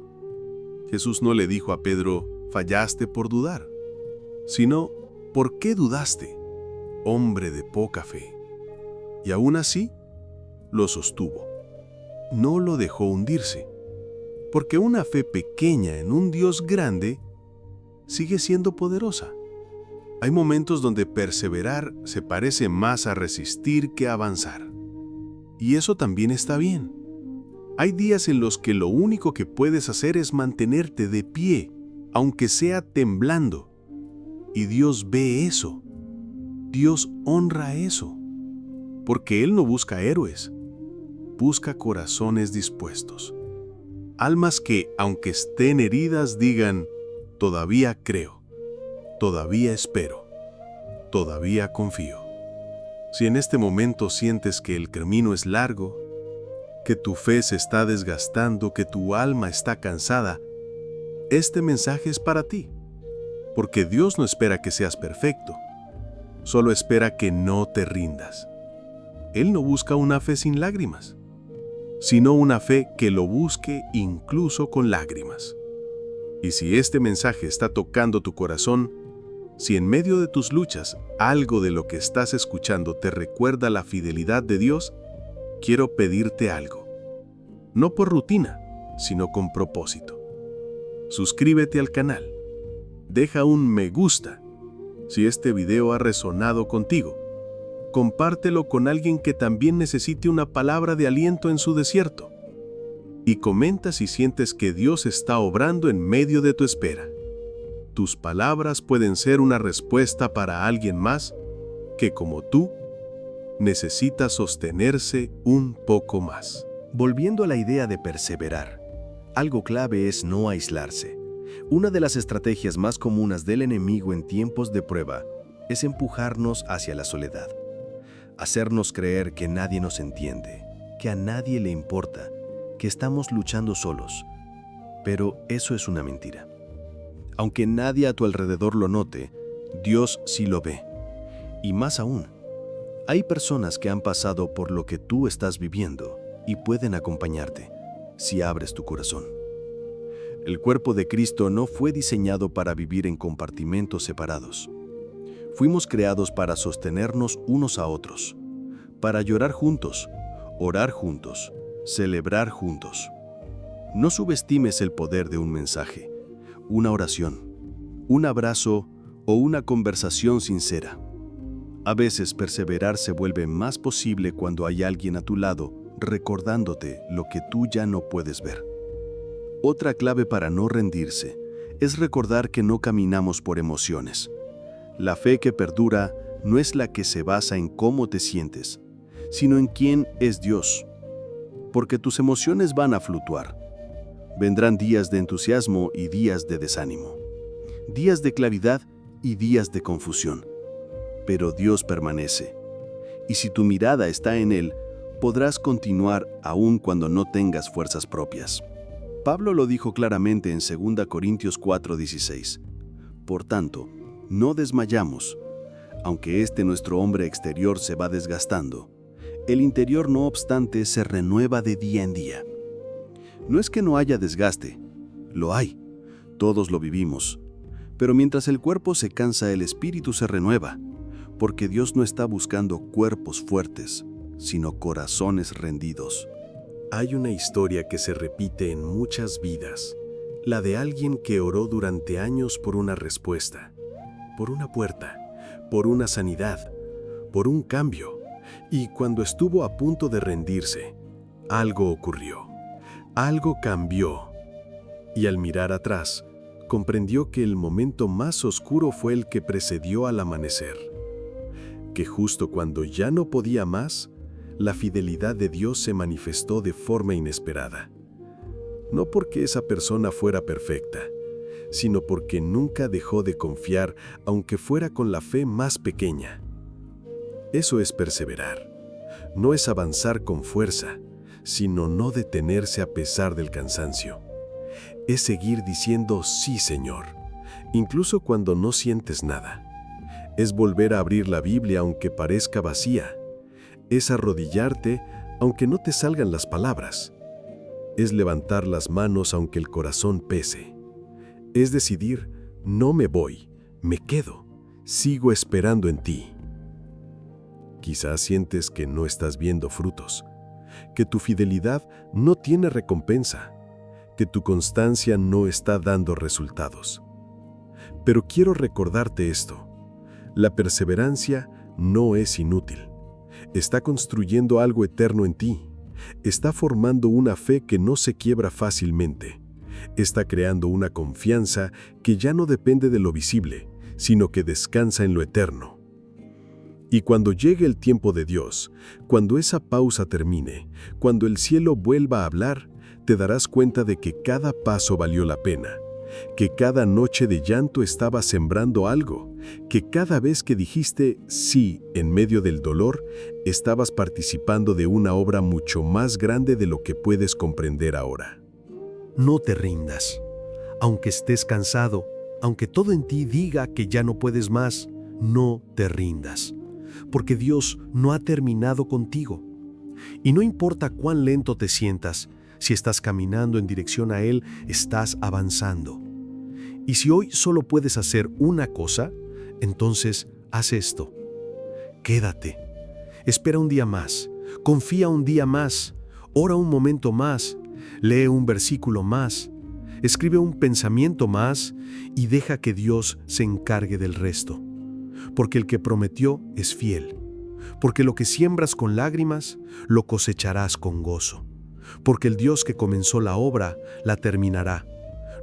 Jesús no le dijo a Pedro, fallaste por dudar, sino, ¿por qué dudaste, hombre de poca fe? Y aún así, lo sostuvo. No lo dejó hundirse. Porque una fe pequeña en un Dios grande sigue siendo poderosa. Hay momentos donde perseverar se parece más a resistir que a avanzar. Y eso también está bien. Hay días en los que lo único que puedes hacer es mantenerte de pie, aunque sea temblando. Y Dios ve eso. Dios honra eso. Porque Él no busca héroes, busca corazones dispuestos. Almas que, aunque estén heridas, digan, todavía creo, todavía espero, todavía confío. Si en este momento sientes que el camino es largo, que tu fe se está desgastando, que tu alma está cansada, este mensaje es para ti. Porque Dios no espera que seas perfecto, solo espera que no te rindas. Él no busca una fe sin lágrimas, sino una fe que lo busque incluso con lágrimas. Y si este mensaje está tocando tu corazón, si en medio de tus luchas algo de lo que estás escuchando te recuerda la fidelidad de Dios, quiero pedirte algo. No por rutina, sino con propósito. Suscríbete al canal. Deja un me gusta si este video ha resonado contigo. Compártelo con alguien que también necesite una palabra de aliento en su desierto. Y comenta si sientes que Dios está obrando en medio de tu espera. Tus palabras pueden ser una respuesta para alguien más que, como tú, necesita sostenerse un poco más. Volviendo a la idea de perseverar, algo clave es no aislarse. Una de las estrategias más comunes del enemigo en tiempos de prueba es empujarnos hacia la soledad. Hacernos creer que nadie nos entiende, que a nadie le importa, que estamos luchando solos. Pero eso es una mentira. Aunque nadie a tu alrededor lo note, Dios sí lo ve. Y más aún, hay personas que han pasado por lo que tú estás viviendo y pueden acompañarte si abres tu corazón. El cuerpo de Cristo no fue diseñado para vivir en compartimentos separados. Fuimos creados para sostenernos unos a otros, para llorar juntos, orar juntos, celebrar juntos. No subestimes el poder de un mensaje, una oración, un abrazo o una conversación sincera. A veces perseverar se vuelve más posible cuando hay alguien a tu lado recordándote lo que tú ya no puedes ver. Otra clave para no rendirse es recordar que no caminamos por emociones. La fe que perdura no es la que se basa en cómo te sientes, sino en quién es Dios. Porque tus emociones van a fluctuar. Vendrán días de entusiasmo y días de desánimo, días de claridad y días de confusión. Pero Dios permanece, y si tu mirada está en Él, podrás continuar aún cuando no tengas fuerzas propias. Pablo lo dijo claramente en 2 Corintios 4:16. Por tanto, no desmayamos. Aunque nuestro hombre exterior se va desgastando, el interior no obstante se renueva de día en día. No es que no haya desgaste, lo hay, todos lo vivimos. Pero mientras el cuerpo se cansa, el espíritu se renueva, porque Dios no está buscando cuerpos fuertes, sino corazones rendidos. Hay una historia que se repite en muchas vidas, la de alguien que oró durante años por una respuesta, por una puerta, por una sanidad, por un cambio, y cuando estuvo a punto de rendirse, algo ocurrió, algo cambió, y al mirar atrás, comprendió que el momento más oscuro fue el que precedió al amanecer, que justo cuando ya no podía más, la fidelidad de Dios se manifestó de forma inesperada. No porque esa persona fuera perfecta, sino porque nunca dejó de confiar, aunque fuera con la fe más pequeña. Eso es perseverar. No es avanzar con fuerza, sino no detenerse a pesar del cansancio. Es seguir diciendo sí, Señor, incluso cuando no sientes nada. Es volver a abrir la Biblia aunque parezca vacía. Es arrodillarte aunque no te salgan las palabras. Es levantar las manos aunque el corazón pese. Es decidir, no me voy, me quedo, sigo esperando en ti. Quizás sientes que no estás viendo frutos, que tu fidelidad no tiene recompensa, que tu constancia no está dando resultados. Pero quiero recordarte esto: la perseverancia no es inútil. Está construyendo algo eterno en ti. Está formando una fe que no se quiebra fácilmente. Está creando una confianza que ya no depende de lo visible, sino que descansa en lo eterno. Y cuando llegue el tiempo de Dios, cuando esa pausa termine, cuando el cielo vuelva a hablar, te darás cuenta de que cada paso valió la pena, que cada noche de llanto estaba sembrando algo, que cada vez que dijiste sí en medio del dolor, estabas participando de una obra mucho más grande de lo que puedes comprender ahora. No te rindas. Aunque estés cansado, aunque todo en ti diga que ya no puedes más, no te rindas. Porque Dios no ha terminado contigo. Y no importa cuán lento te sientas, si estás caminando en dirección a Él, estás avanzando. Y si hoy solo puedes hacer una cosa, entonces haz esto. Quédate. Espera un día más. Confía un día más. Ora un momento más. Lee un versículo más. Escribe un pensamiento más y deja que Dios se encargue del resto. Porque el que prometió es fiel. Porque lo que siembras con lágrimas, lo cosecharás con gozo. Porque el Dios que comenzó la obra, la terminará.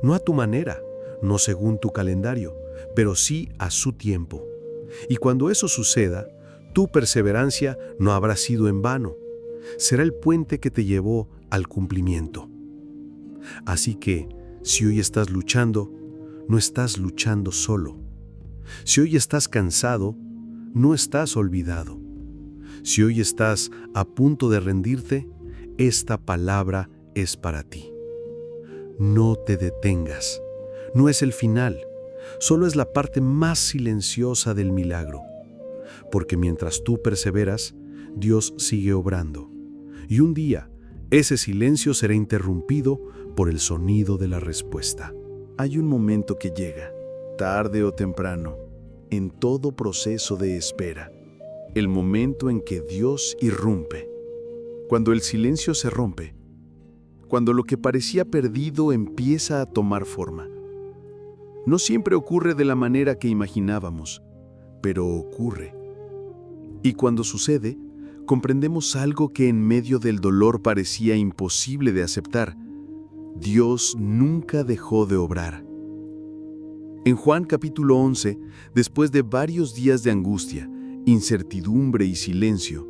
No a tu manera, no según tu calendario, pero sí a su tiempo. Y cuando eso suceda, tu perseverancia no habrá sido en vano. Será el puente que te llevó al cumplimiento. Así que, si hoy estás luchando, no estás luchando solo. Si hoy estás cansado, no estás olvidado. Si hoy estás a punto de rendirte, esta palabra es para ti. No te detengas, No es el final, solo es la parte más silenciosa del milagro. Porque mientras tú perseveras, Dios sigue obrando. Y un día, ese silencio será interrumpido por el sonido de la respuesta. Hay un momento que llega, tarde o temprano, en todo proceso de espera. El momento en que Dios irrumpe. Cuando el silencio se rompe. Cuando lo que parecía perdido empieza a tomar forma. No siempre ocurre de la manera que imaginábamos, pero ocurre. Y cuando sucede, comprendemos algo que en medio del dolor parecía imposible de aceptar. Dios nunca dejó de obrar. En Juan capítulo 11, después de varios días de angustia, incertidumbre y silencio,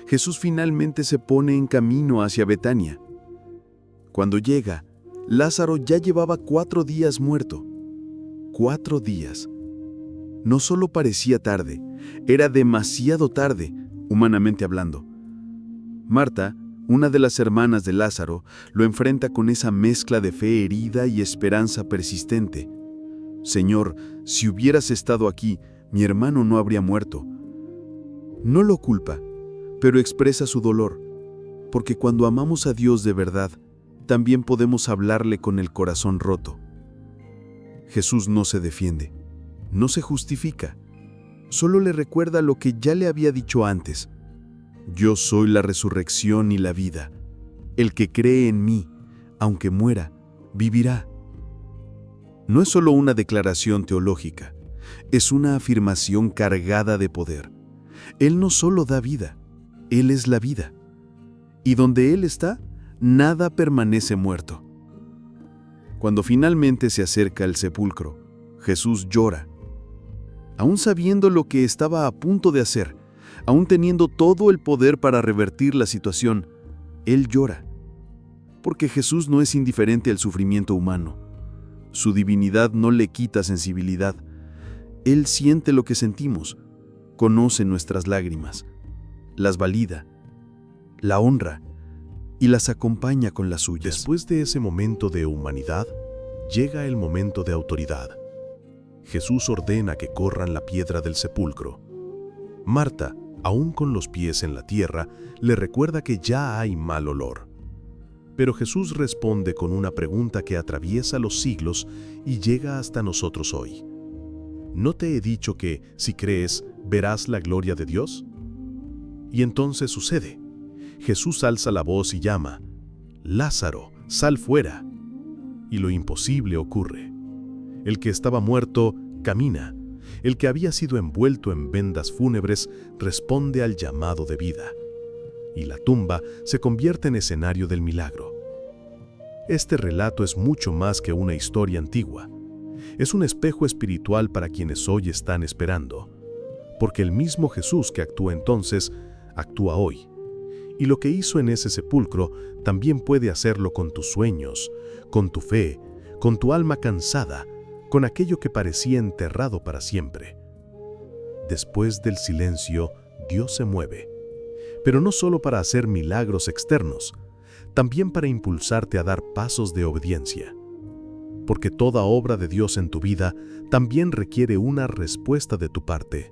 Jesús finalmente se pone en camino hacia Betania. Cuando llega, Lázaro ya llevaba 4 días muerto. 4 días. No solo parecía tarde, era demasiado tarde, humanamente hablando. Marta, una de las hermanas de Lázaro, lo enfrenta con esa mezcla de fe herida y esperanza persistente. Señor, si hubieras estado aquí, mi hermano no habría muerto. No lo culpa, pero expresa su dolor, porque cuando amamos a Dios de verdad, también podemos hablarle con el corazón roto. Jesús no se defiende, no se justifica, solo le recuerda lo que ya le había dicho antes. Yo soy la resurrección y la vida. El que cree en mí, aunque muera, vivirá. No es solo una declaración teológica, es una afirmación cargada de poder. Él no solo da vida, Él es la vida. Y donde Él está, nada permanece muerto. Cuando finalmente se acerca al sepulcro, Jesús llora. Aún sabiendo lo que estaba a punto de hacer, aún teniendo todo el poder para revertir la situación, Él llora. Porque Jesús no es indiferente al sufrimiento humano. Su divinidad no le quita sensibilidad. Él siente lo que sentimos, conoce nuestras lágrimas, las valida, la honra y las acompaña con las suyas. Después de ese momento de humanidad, llega el momento de autoridad. Jesús ordena que corran la piedra del sepulcro. Marta, aún con los pies en la tierra, le recuerda que ya hay mal olor. Pero Jesús responde con una pregunta que atraviesa los siglos y llega hasta nosotros hoy. ¿No te he dicho que, si crees, verás la gloria de Dios? Y entonces sucede. Jesús alza la voz y llama: «Lázaro, sal fuera». Y lo imposible ocurre. El que estaba muerto camina. El que había sido envuelto en vendas fúnebres responde al llamado de vida. Y la tumba se convierte en escenario del milagro. Este relato es mucho más que una historia antigua. Es un espejo espiritual para quienes hoy están esperando. Porque el mismo Jesús que actúa entonces, actúa hoy. Y lo que hizo en ese sepulcro también puede hacerlo con tus sueños, con tu fe, con tu alma cansada, con aquello que parecía enterrado para siempre. Después del silencio, Dios se mueve. Pero no solo para hacer milagros externos, también para impulsarte a dar pasos de obediencia. Porque toda obra de Dios en tu vida también requiere una respuesta de tu parte.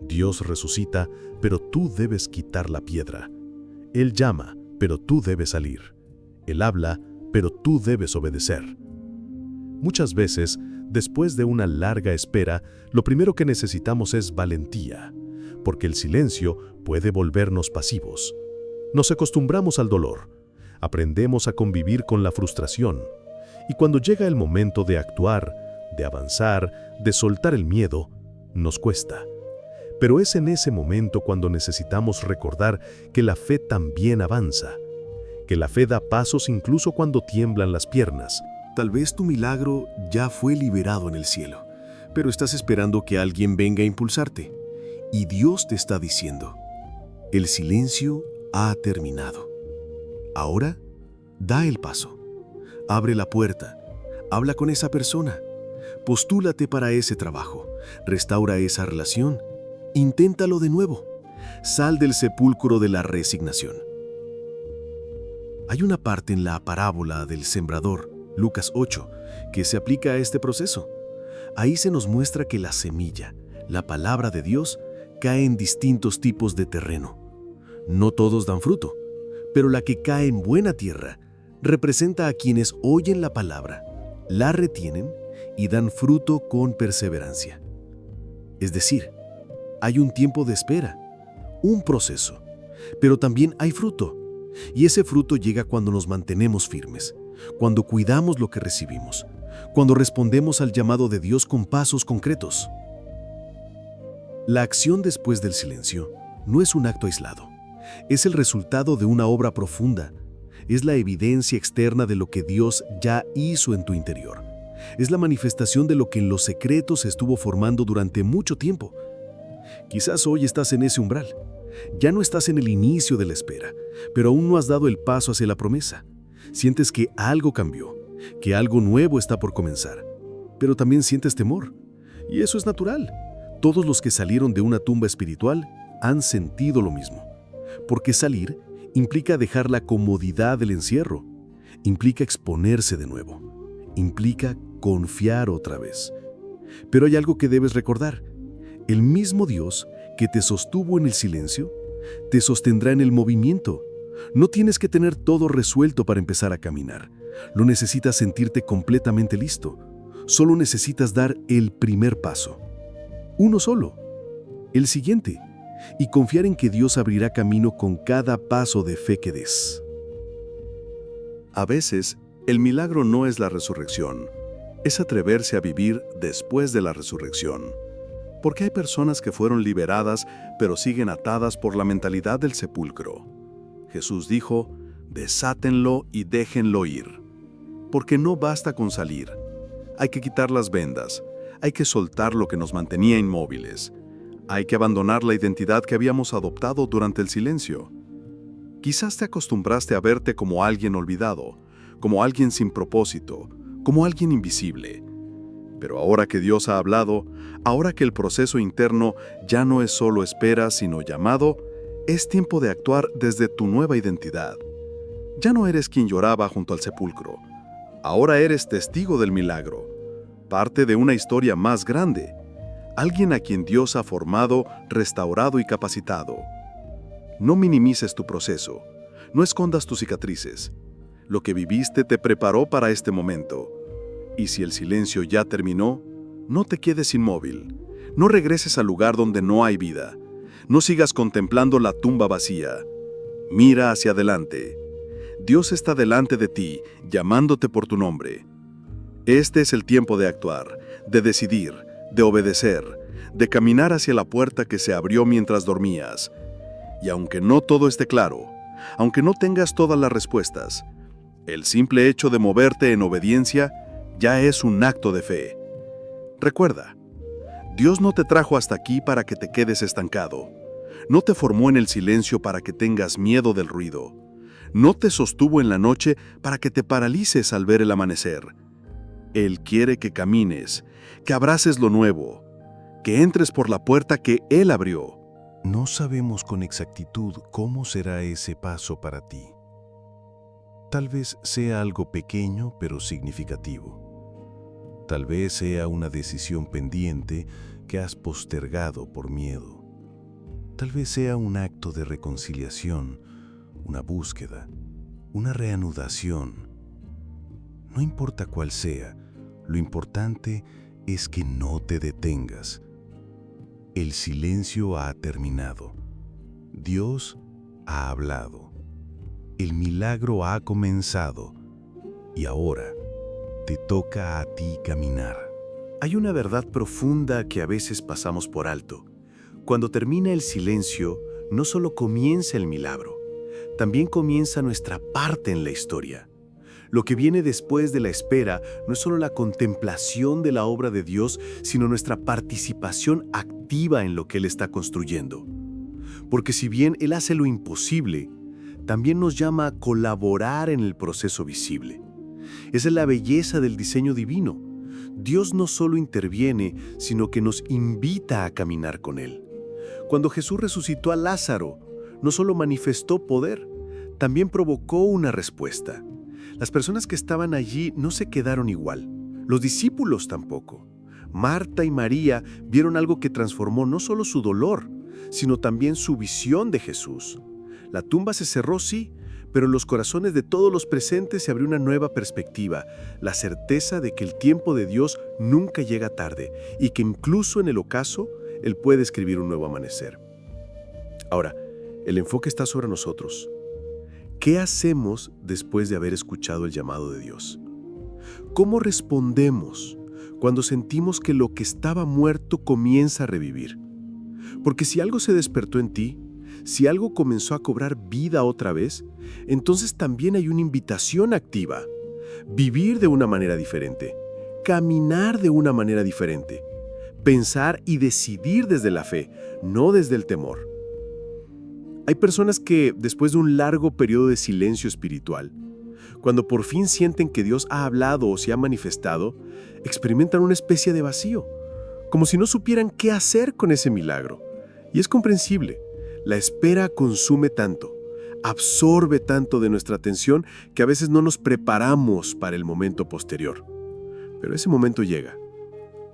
Dios resucita, pero tú debes quitar la piedra. Él llama, pero tú debes salir. Él habla, pero tú debes obedecer. Muchas veces, después de una larga espera, lo primero que necesitamos es valentía, porque el silencio puede volvernos pasivos. Nos acostumbramos al dolor, aprendemos a convivir con la frustración, y cuando llega el momento de actuar, de avanzar, de soltar el miedo, nos cuesta. Pero es en ese momento cuando necesitamos recordar que la fe también avanza, que la fe da pasos incluso cuando tiemblan las piernas. Tal vez tu milagro ya fue liberado en el cielo, pero estás esperando que alguien venga a impulsarte. Y Dios te está diciendo: el silencio ha terminado. Ahora, da el paso. Abre la puerta. Habla con esa persona. Postúlate para ese trabajo. Restaura esa relación. Inténtalo de nuevo. Sal del sepulcro de la resignación. Hay una parte en la parábola del sembrador, Lucas 8, que se aplica a este proceso. Ahí se nos muestra que la semilla, la palabra de Dios, cae en distintos tipos de terreno. No todos dan fruto, pero la que cae en buena tierra representa a quienes oyen la palabra, la retienen y dan fruto con perseverancia. Es decir, hay un tiempo de espera, un proceso, pero también hay fruto, y ese fruto llega cuando nos mantenemos firmes, cuando cuidamos lo que recibimos, cuando respondemos al llamado de Dios con pasos concretos. La acción después del silencio no es un acto aislado, es el resultado de una obra profunda, es la evidencia externa de lo que Dios ya hizo en tu interior, es la manifestación de lo que en los secretos estuvo formando durante mucho tiempo. Quizás hoy estás en ese umbral, ya no estás en el inicio de la espera, pero aún no has dado el paso hacia la promesa. Sientes que algo cambió, que algo nuevo está por comenzar, pero también sientes temor, y eso es natural. Todos los que salieron de una tumba espiritual han sentido lo mismo, porque salir implica dejar la comodidad del encierro, implica exponerse de nuevo, implica confiar otra vez. Pero hay algo que debes recordar: el mismo Dios que te sostuvo en el silencio, te sostendrá en el movimiento. No tienes que tener todo resuelto para empezar a caminar. No necesitas sentirte completamente listo. Solo necesitas dar el primer paso. Uno solo. El siguiente. Y confiar en que Dios abrirá camino con cada paso de fe que des. A veces, el milagro no es la resurrección, es atreverse a vivir después de la resurrección. Porque hay personas que fueron liberadas, pero siguen atadas por la mentalidad del sepulcro. Jesús dijo: desátenlo y déjenlo ir. Porque no basta con salir. Hay que quitar las vendas, hay que soltar lo que nos mantenía inmóviles. Hay que abandonar la identidad que habíamos adoptado durante el silencio. Quizás te acostumbraste a verte como alguien olvidado, como alguien sin propósito, como alguien invisible. Pero ahora que Dios ha hablado, ahora que el proceso interno ya no es solo espera, sino llamado, es tiempo de actuar desde tu nueva identidad. Ya no eres quien lloraba junto al sepulcro. Ahora eres testigo del milagro, parte de una historia más grande, alguien a quien Dios ha formado, restaurado y capacitado. No minimices tu proceso, no escondas tus cicatrices. Lo que viviste te preparó para este momento. Y si el silencio ya terminó, no te quedes inmóvil. No regreses al lugar donde no hay vida. No sigas contemplando la tumba vacía. Mira hacia adelante. Dios está delante de ti, llamándote por tu nombre. Este es el tiempo de actuar, de decidir, de obedecer, de caminar hacia la puerta que se abrió mientras dormías. Y aunque no todo esté claro, aunque no tengas todas las respuestas, el simple hecho de moverte en obediencia ya es un acto de fe. Recuerda, Dios no te trajo hasta aquí para que te quedes estancado. No te formó en el silencio para que tengas miedo del ruido. No te sostuvo en la noche para que te paralices al ver el amanecer. Él quiere que camines, que abraces lo nuevo, que entres por la puerta que Él abrió. No sabemos con exactitud cómo será ese paso para ti. Tal vez sea algo pequeño pero significativo. Tal vez sea una decisión pendiente que has postergado por miedo. Tal vez sea un acto de reconciliación, una búsqueda, una reanudación. No importa cuál sea, lo importante es que no te detengas. El silencio ha terminado. Dios ha hablado. El milagro ha comenzado. Y ahora te toca a ti caminar. Hay una verdad profunda que a veces pasamos por alto. Cuando termina el silencio, no solo comienza el milagro, también comienza nuestra parte en la historia. Lo que viene después de la espera no es solo la contemplación de la obra de Dios, sino nuestra participación activa en lo que Él está construyendo. Porque si bien Él hace lo imposible, también nos llama a colaborar en el proceso visible. Esa es la belleza del diseño divino. Dios no solo interviene, sino que nos invita a caminar con Él. Cuando Jesús resucitó a Lázaro, no solo manifestó poder, también provocó una respuesta. Las personas que estaban allí no se quedaron igual. Los discípulos tampoco. Marta y María vieron algo que transformó no solo su dolor, sino también su visión de Jesús. La tumba se cerró, sí, pero en los corazones de todos los presentes se abrió una nueva perspectiva, la certeza de que el tiempo de Dios nunca llega tarde y que incluso en el ocaso, Él puede escribir un nuevo amanecer. Ahora, el enfoque está sobre nosotros. ¿Qué hacemos después de haber escuchado el llamado de Dios? ¿Cómo respondemos cuando sentimos que lo que estaba muerto comienza a revivir? Porque si algo se despertó en ti, si algo comenzó a cobrar vida otra vez, entonces también hay una invitación activa. Vivir de una manera diferente, caminar de una manera diferente, pensar y decidir desde la fe, no desde el temor. Hay personas que, después de un largo periodo de silencio espiritual, cuando por fin sienten que Dios ha hablado o se ha manifestado, experimentan una especie de vacío, como si no supieran qué hacer con ese milagro. Y es comprensible. La espera consume tanto, absorbe tanto de nuestra atención que a veces no nos preparamos para el momento posterior. Pero ese momento llega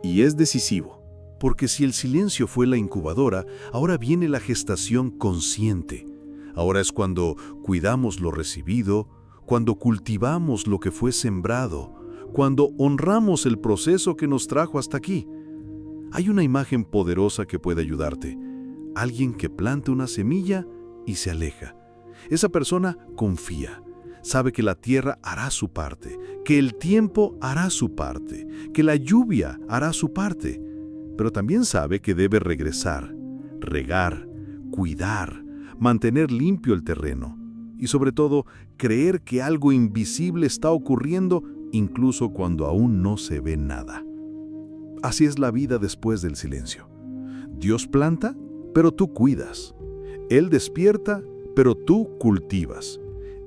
y es decisivo. Porque si el silencio fue la incubadora, ahora viene la gestación consciente. Ahora es cuando cuidamos lo recibido, cuando cultivamos lo que fue sembrado, cuando honramos el proceso que nos trajo hasta aquí. Hay una imagen poderosa que puede ayudarte. Alguien que planta una semilla y se aleja. Esa persona confía, sabe que la tierra hará su parte, que el tiempo hará su parte, que la lluvia hará su parte, pero también sabe que debe regresar, regar, cuidar, mantener limpio el terreno y sobre todo creer que algo invisible está ocurriendo incluso cuando aún no se ve nada. Así es la vida después del silencio. Dios planta, pero tú cuidas. Él despierta, pero tú cultivas.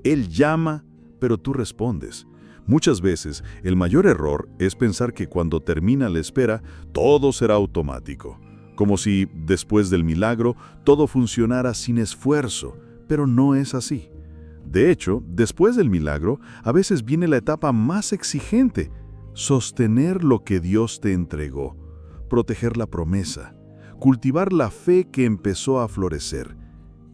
Él llama, pero tú respondes. Muchas veces, el mayor error es pensar que cuando termina la espera, todo será automático. Como si, después del milagro, todo funcionara sin esfuerzo, pero no es así. De hecho, después del milagro, a veces viene la etapa más exigente: sostener lo que Dios te entregó, proteger la promesa, cultivar la fe que empezó a florecer.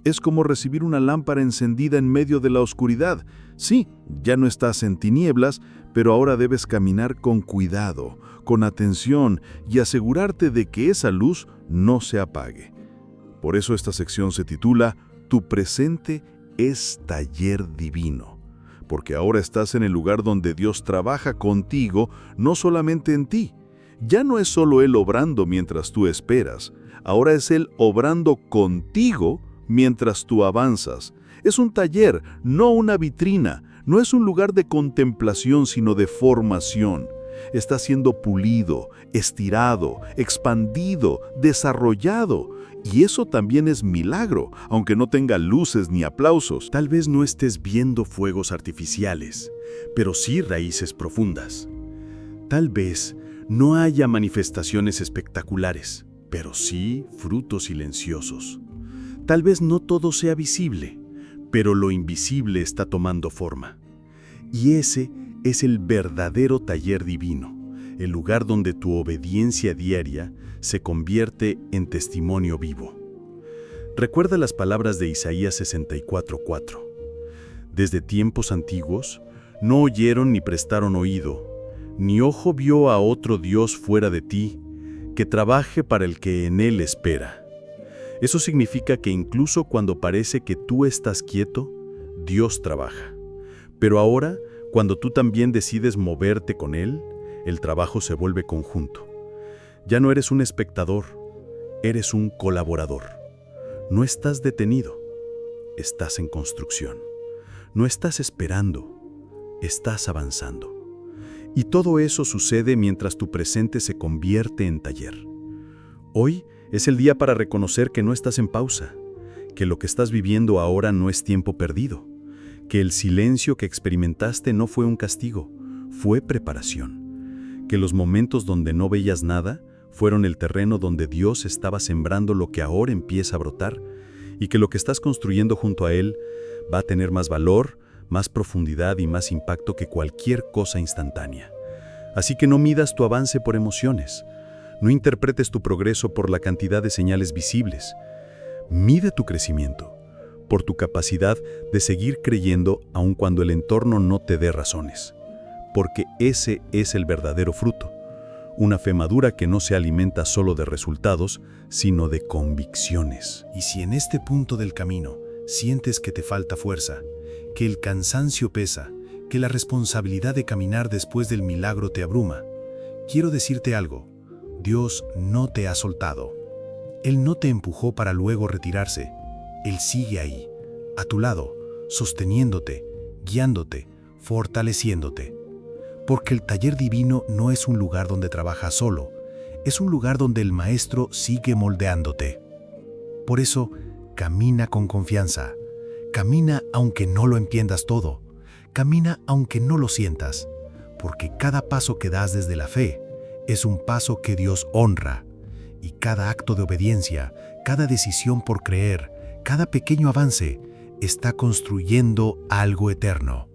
Es como recibir una lámpara encendida en medio de la oscuridad. Sí, ya no estás en tinieblas, pero ahora debes caminar con cuidado, con atención y asegurarte de que esa luz no se apague. Por eso esta sección se titula Tu presente es taller divino, porque ahora estás en el lugar donde Dios trabaja contigo, no solamente en ti. Ya no es solo Él obrando mientras tú esperas, ahora es Él obrando contigo mientras tú avanzas. Es un taller, no una vitrina, no es un lugar de contemplación, sino de formación. Está siendo pulido, estirado, expandido, desarrollado. Y eso también es milagro, aunque no tenga luces ni aplausos. Tal vez no estés viendo fuegos artificiales, pero sí raíces profundas. Tal vez no haya manifestaciones espectaculares, pero sí frutos silenciosos. Tal vez no todo sea visible, pero lo invisible está tomando forma. Y ese es el verdadero taller divino, el lugar donde tu obediencia diaria se convierte en testimonio vivo. Recuerda las palabras de Isaías 64:4. Desde tiempos antiguos, no oyeron ni prestaron oído, ni ojo vio a otro Dios fuera de ti, que trabaje para el que en él espera. Eso significa que incluso cuando parece que tú estás quieto, Dios trabaja. Pero ahora, cuando tú también decides moverte con Él, el trabajo se vuelve conjunto. Ya no eres un espectador, eres un colaborador. No estás detenido, estás en construcción. No estás esperando, estás avanzando. Y todo eso sucede mientras tu presente se convierte en taller. Hoy es el día para reconocer que no estás en pausa, que lo que estás viviendo ahora no es tiempo perdido, que el silencio que experimentaste no fue un castigo, fue preparación, que los momentos donde no veías nada fueron el terreno donde Dios estaba sembrando lo que ahora empieza a brotar y que lo que estás construyendo junto a Él va a tener más valor, más profundidad y más impacto que cualquier cosa instantánea. Así que no midas tu avance por emociones. No interpretes tu progreso por la cantidad de señales visibles. Mide tu crecimiento por tu capacidad de seguir creyendo aun cuando el entorno no te dé razones. Porque ese es el verdadero fruto. Una fe madura que no se alimenta solo de resultados, sino de convicciones. Y si en este punto del camino sientes que te falta fuerza, que el cansancio pesa, que la responsabilidad de caminar después del milagro te abruma, quiero decirte algo: Dios no te ha soltado. Él no te empujó para luego retirarse. Él sigue ahí, a tu lado, sosteniéndote, guiándote, fortaleciéndote. Porque el taller divino no es un lugar donde trabajas solo, es un lugar donde el Maestro sigue moldeándote. Por eso, camina con confianza. Camina aunque no lo entiendas todo. Camina aunque no lo sientas. Porque cada paso que das desde la fe es un paso que Dios honra. Y cada acto de obediencia, cada decisión por creer, cada pequeño avance, está construyendo algo eterno.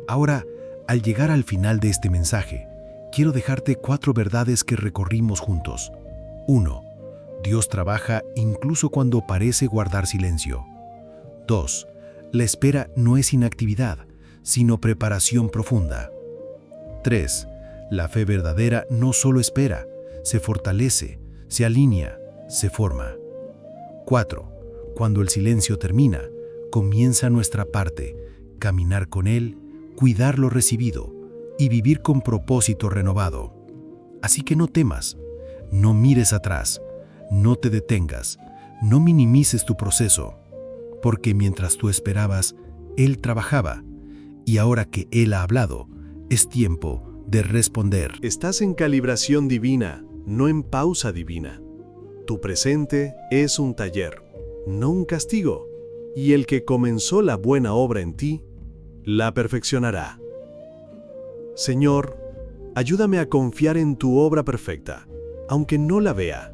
Ahora, al llegar al final de este mensaje, quiero dejarte 4 verdades que recorrimos juntos. 1. Dios trabaja incluso cuando parece guardar silencio. 2. La espera no es inactividad, sino preparación profunda. 3. La fe verdadera no solo espera, se fortalece, se alinea, se forma. 4. Cuando el silencio termina, comienza nuestra parte, caminar con Él, cuidar lo recibido y vivir con propósito renovado. Así que no temas, no mires atrás, no te detengas, no minimices tu proceso, porque mientras tú esperabas, Él trabajaba, y ahora que Él ha hablado, es tiempo de responder. Estás en calibración divina, no en pausa divina. Tu presente es un taller, no un castigo, y el que comenzó la buena obra en ti, la perfeccionará. Señor, ayúdame a confiar en tu obra perfecta, aunque no la vea.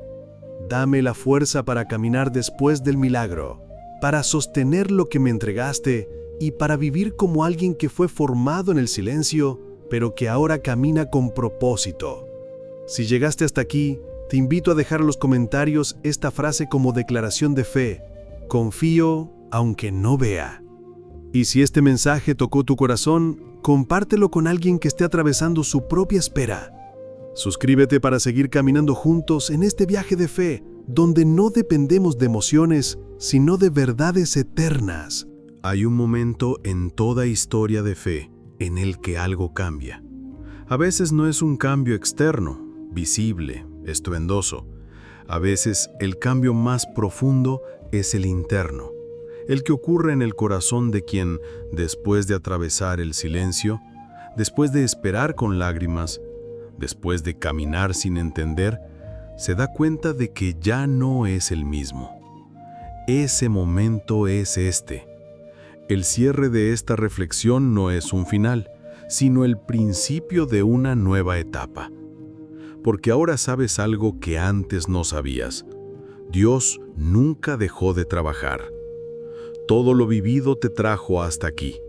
Dame la fuerza para caminar después del milagro, para sostener lo que me entregaste y para vivir como alguien que fue formado en el silencio, pero que ahora camina con propósito. Si llegaste hasta aquí, te invito a dejar en los comentarios esta frase como declaración de fe: confío aunque no vea. Y si este mensaje tocó tu corazón, compártelo con alguien que esté atravesando su propia espera. Suscríbete para seguir caminando juntos en este viaje de fe, donde no dependemos de emociones, sino de verdades eternas. Hay un momento en toda historia de fe en el que algo cambia. A veces no es un cambio externo, visible, estruendoso. A veces el cambio más profundo es el interno, el que ocurre en el corazón de quien, después de atravesar el silencio, después de esperar con lágrimas, después de caminar sin entender, se da cuenta de que ya no es el mismo. Ese momento es este. El cierre de esta reflexión no es un final, sino el principio de una nueva etapa. Porque ahora sabes algo que antes no sabías. Dios nunca dejó de trabajar. Todo lo vivido te trajo hasta aquí.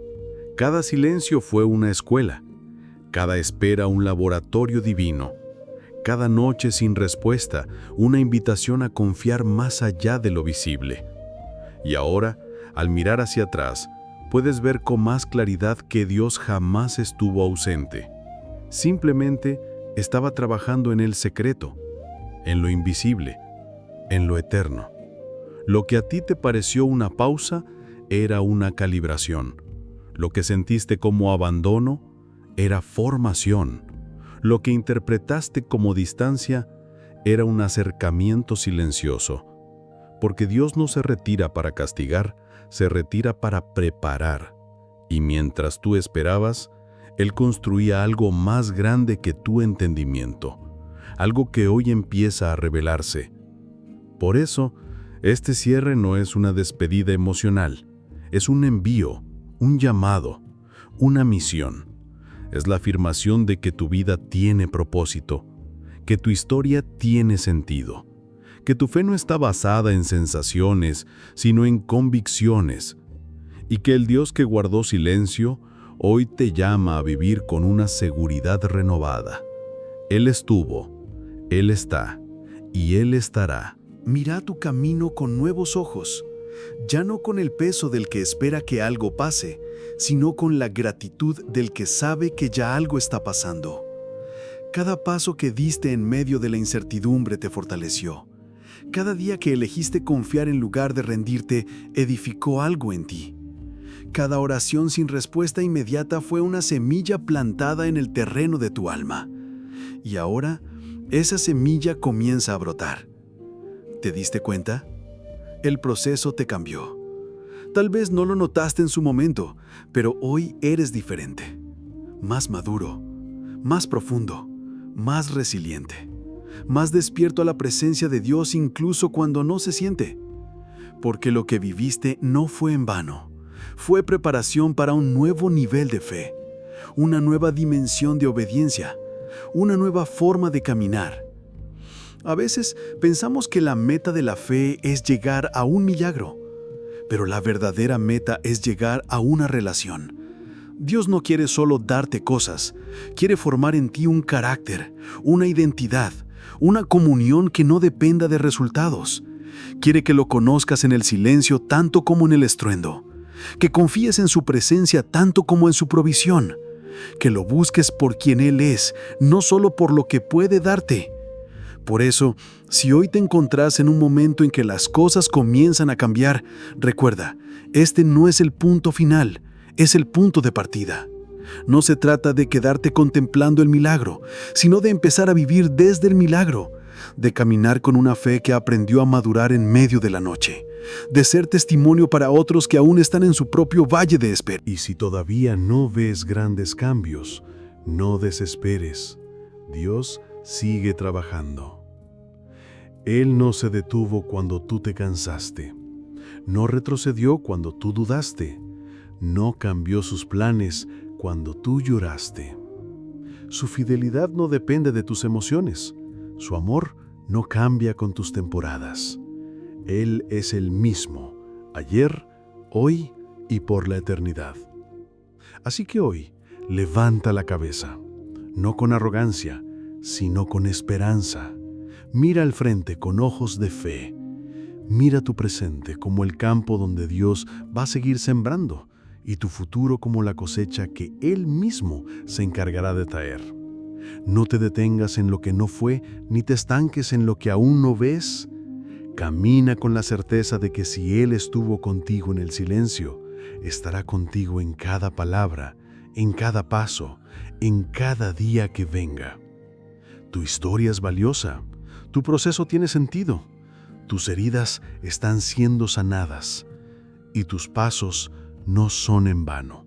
Cada silencio fue una escuela, cada espera un laboratorio divino, cada noche sin respuesta una invitación a confiar más allá de lo visible. Y ahora, al mirar hacia atrás, puedes ver con más claridad que Dios jamás estuvo ausente. Simplemente estaba trabajando en el secreto, en lo invisible, en lo eterno. Lo que a ti te pareció una pausa era una calibración. Lo que sentiste como abandono era formación. Lo que interpretaste como distancia era un acercamiento silencioso. Porque Dios no se retira para castigar, se retira para preparar. Y mientras tú esperabas, Él construía algo más grande que tu entendimiento, algo que hoy empieza a revelarse. Por eso, este cierre no es una despedida emocional, es un envío, un llamado, una misión. Es la afirmación de que tu vida tiene propósito, que tu historia tiene sentido, que tu fe no está basada en sensaciones, sino en convicciones, y que el Dios que guardó silencio hoy te llama a vivir con una seguridad renovada. Él estuvo, Él está y Él estará. Mira tu camino con nuevos ojos, ya no con el peso del que espera que algo pase, sino con la gratitud del que sabe que ya algo está pasando. Cada paso que diste en medio de la incertidumbre te fortaleció. Cada día que elegiste confiar en lugar de rendirte, edificó algo en ti. Cada oración sin respuesta inmediata fue una semilla plantada en el terreno de tu alma. Y ahora, esa semilla comienza a brotar. ¿Te diste cuenta? El proceso te cambió. Tal vez no lo notaste en su momento, pero hoy eres diferente. Más maduro, más profundo, más resiliente, más despierto a la presencia de Dios incluso cuando no se siente. Porque lo que viviste no fue en vano. Fue preparación para un nuevo nivel de fe, una nueva dimensión de obediencia, una nueva forma de caminar. A veces pensamos que la meta de la fe es llegar a un milagro, pero la verdadera meta es llegar a una relación. Dios no quiere solo darte cosas, quiere formar en ti un carácter, una identidad, una comunión que no dependa de resultados. Quiere que lo conozcas en el silencio tanto como en el estruendo, que confíes en su presencia tanto como en su provisión, que lo busques por quien Él es, no solo por lo que puede darte. Por eso, si hoy te encontrás en un momento en que las cosas comienzan a cambiar, recuerda, este no es el punto final, es el punto de partida. No se trata de quedarte contemplando el milagro, sino de empezar a vivir desde el milagro, de caminar con una fe que aprendió a madurar en medio de la noche, de ser testimonio para otros que aún están en su propio valle de espera. Y si todavía no ves grandes cambios, no desesperes. Dios sigue trabajando. Él no se detuvo cuando tú te cansaste. No retrocedió cuando tú dudaste. No cambió sus planes cuando tú lloraste. Su fidelidad no depende de tus emociones. Su amor no cambia con tus temporadas. Él es el mismo, ayer, hoy y por la eternidad. Así que hoy, levanta la cabeza, no con arrogancia, sino con esperanza. Mira al frente con ojos de fe. Mira tu presente como el campo donde Dios va a seguir sembrando y tu futuro como la cosecha que Él mismo se encargará de traer. No te detengas en lo que no fue, ni te estanques en lo que aún no ves. Camina con la certeza de que si Él estuvo contigo en el silencio, estará contigo en cada palabra, en cada paso, en cada día que venga. Tu historia es valiosa, tu proceso tiene sentido, tus heridas están siendo sanadas y tus pasos no son en vano.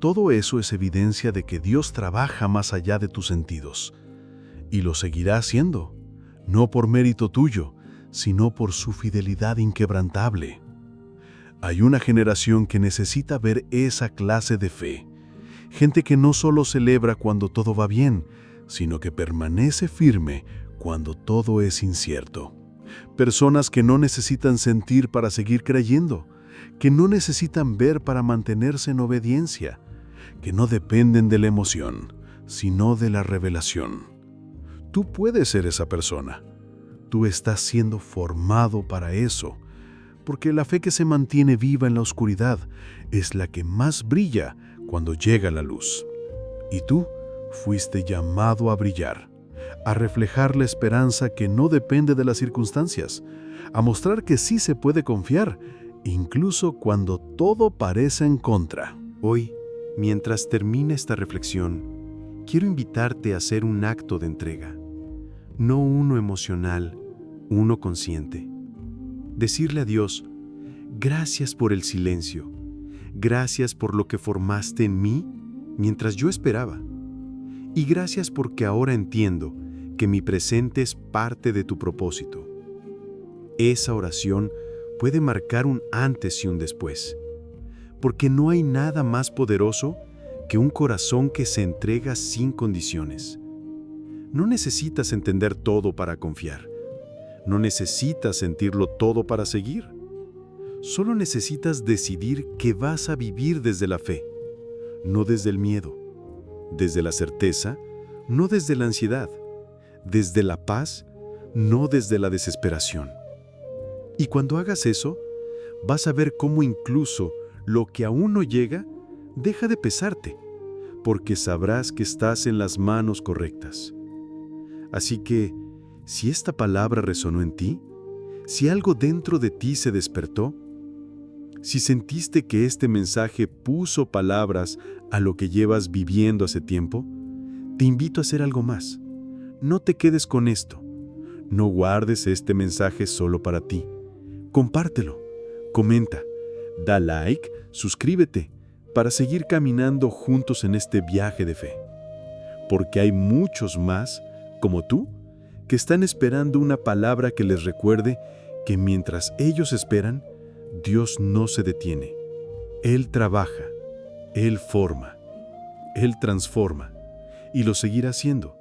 Todo eso es evidencia de que Dios trabaja más allá de tus sentidos y lo seguirá haciendo, no por mérito tuyo, sino por su fidelidad inquebrantable. Hay una generación que necesita ver esa clase de fe, gente que no solo celebra cuando todo va bien, sino que permanece firme cuando todo es incierto. Personas que no necesitan sentir para seguir creyendo, que no necesitan ver para mantenerse en obediencia, que no dependen de la emoción, sino de la revelación. Tú puedes ser esa persona. Tú estás siendo formado para eso, porque la fe que se mantiene viva en la oscuridad es la que más brilla cuando llega la luz. Y tú fuiste llamado a brillar, a reflejar la esperanza que no depende de las circunstancias, a mostrar que sí se puede confiar, incluso cuando todo parece en contra. Hoy, mientras termina esta reflexión, quiero invitarte a hacer un acto de entrega, no uno emocional, uno consciente. Decirle a Dios, gracias por el silencio, gracias por lo que formaste en mí mientras yo esperaba, y gracias porque ahora entiendo que mi presente es parte de tu propósito. Esa oración puede marcar un antes y un después, porque no hay nada más poderoso que un corazón que se entrega sin condiciones. No necesitas entender todo para confiar. No necesitas sentirlo todo para seguir. Solo necesitas decidir que vas a vivir desde la fe, no desde el miedo, desde la certeza, no desde la ansiedad, desde la paz, no desde la desesperación. Y cuando hagas eso, vas a ver cómo incluso lo que aún no llega, deja de pesarte, porque sabrás que estás en las manos correctas. Así que, si esta palabra resonó en ti, si algo dentro de ti se despertó, si sentiste que este mensaje puso palabras a lo que llevas viviendo hace tiempo, te invito a hacer algo más. No te quedes con esto. No guardes este mensaje solo para ti. Compártelo, comenta, da like, suscríbete, para seguir caminando juntos en este viaje de fe. Porque hay muchos más, como tú, que están esperando una palabra que les recuerde que mientras ellos esperan, Dios no se detiene. Él trabaja, Él forma, Él transforma, y lo seguirá haciendo,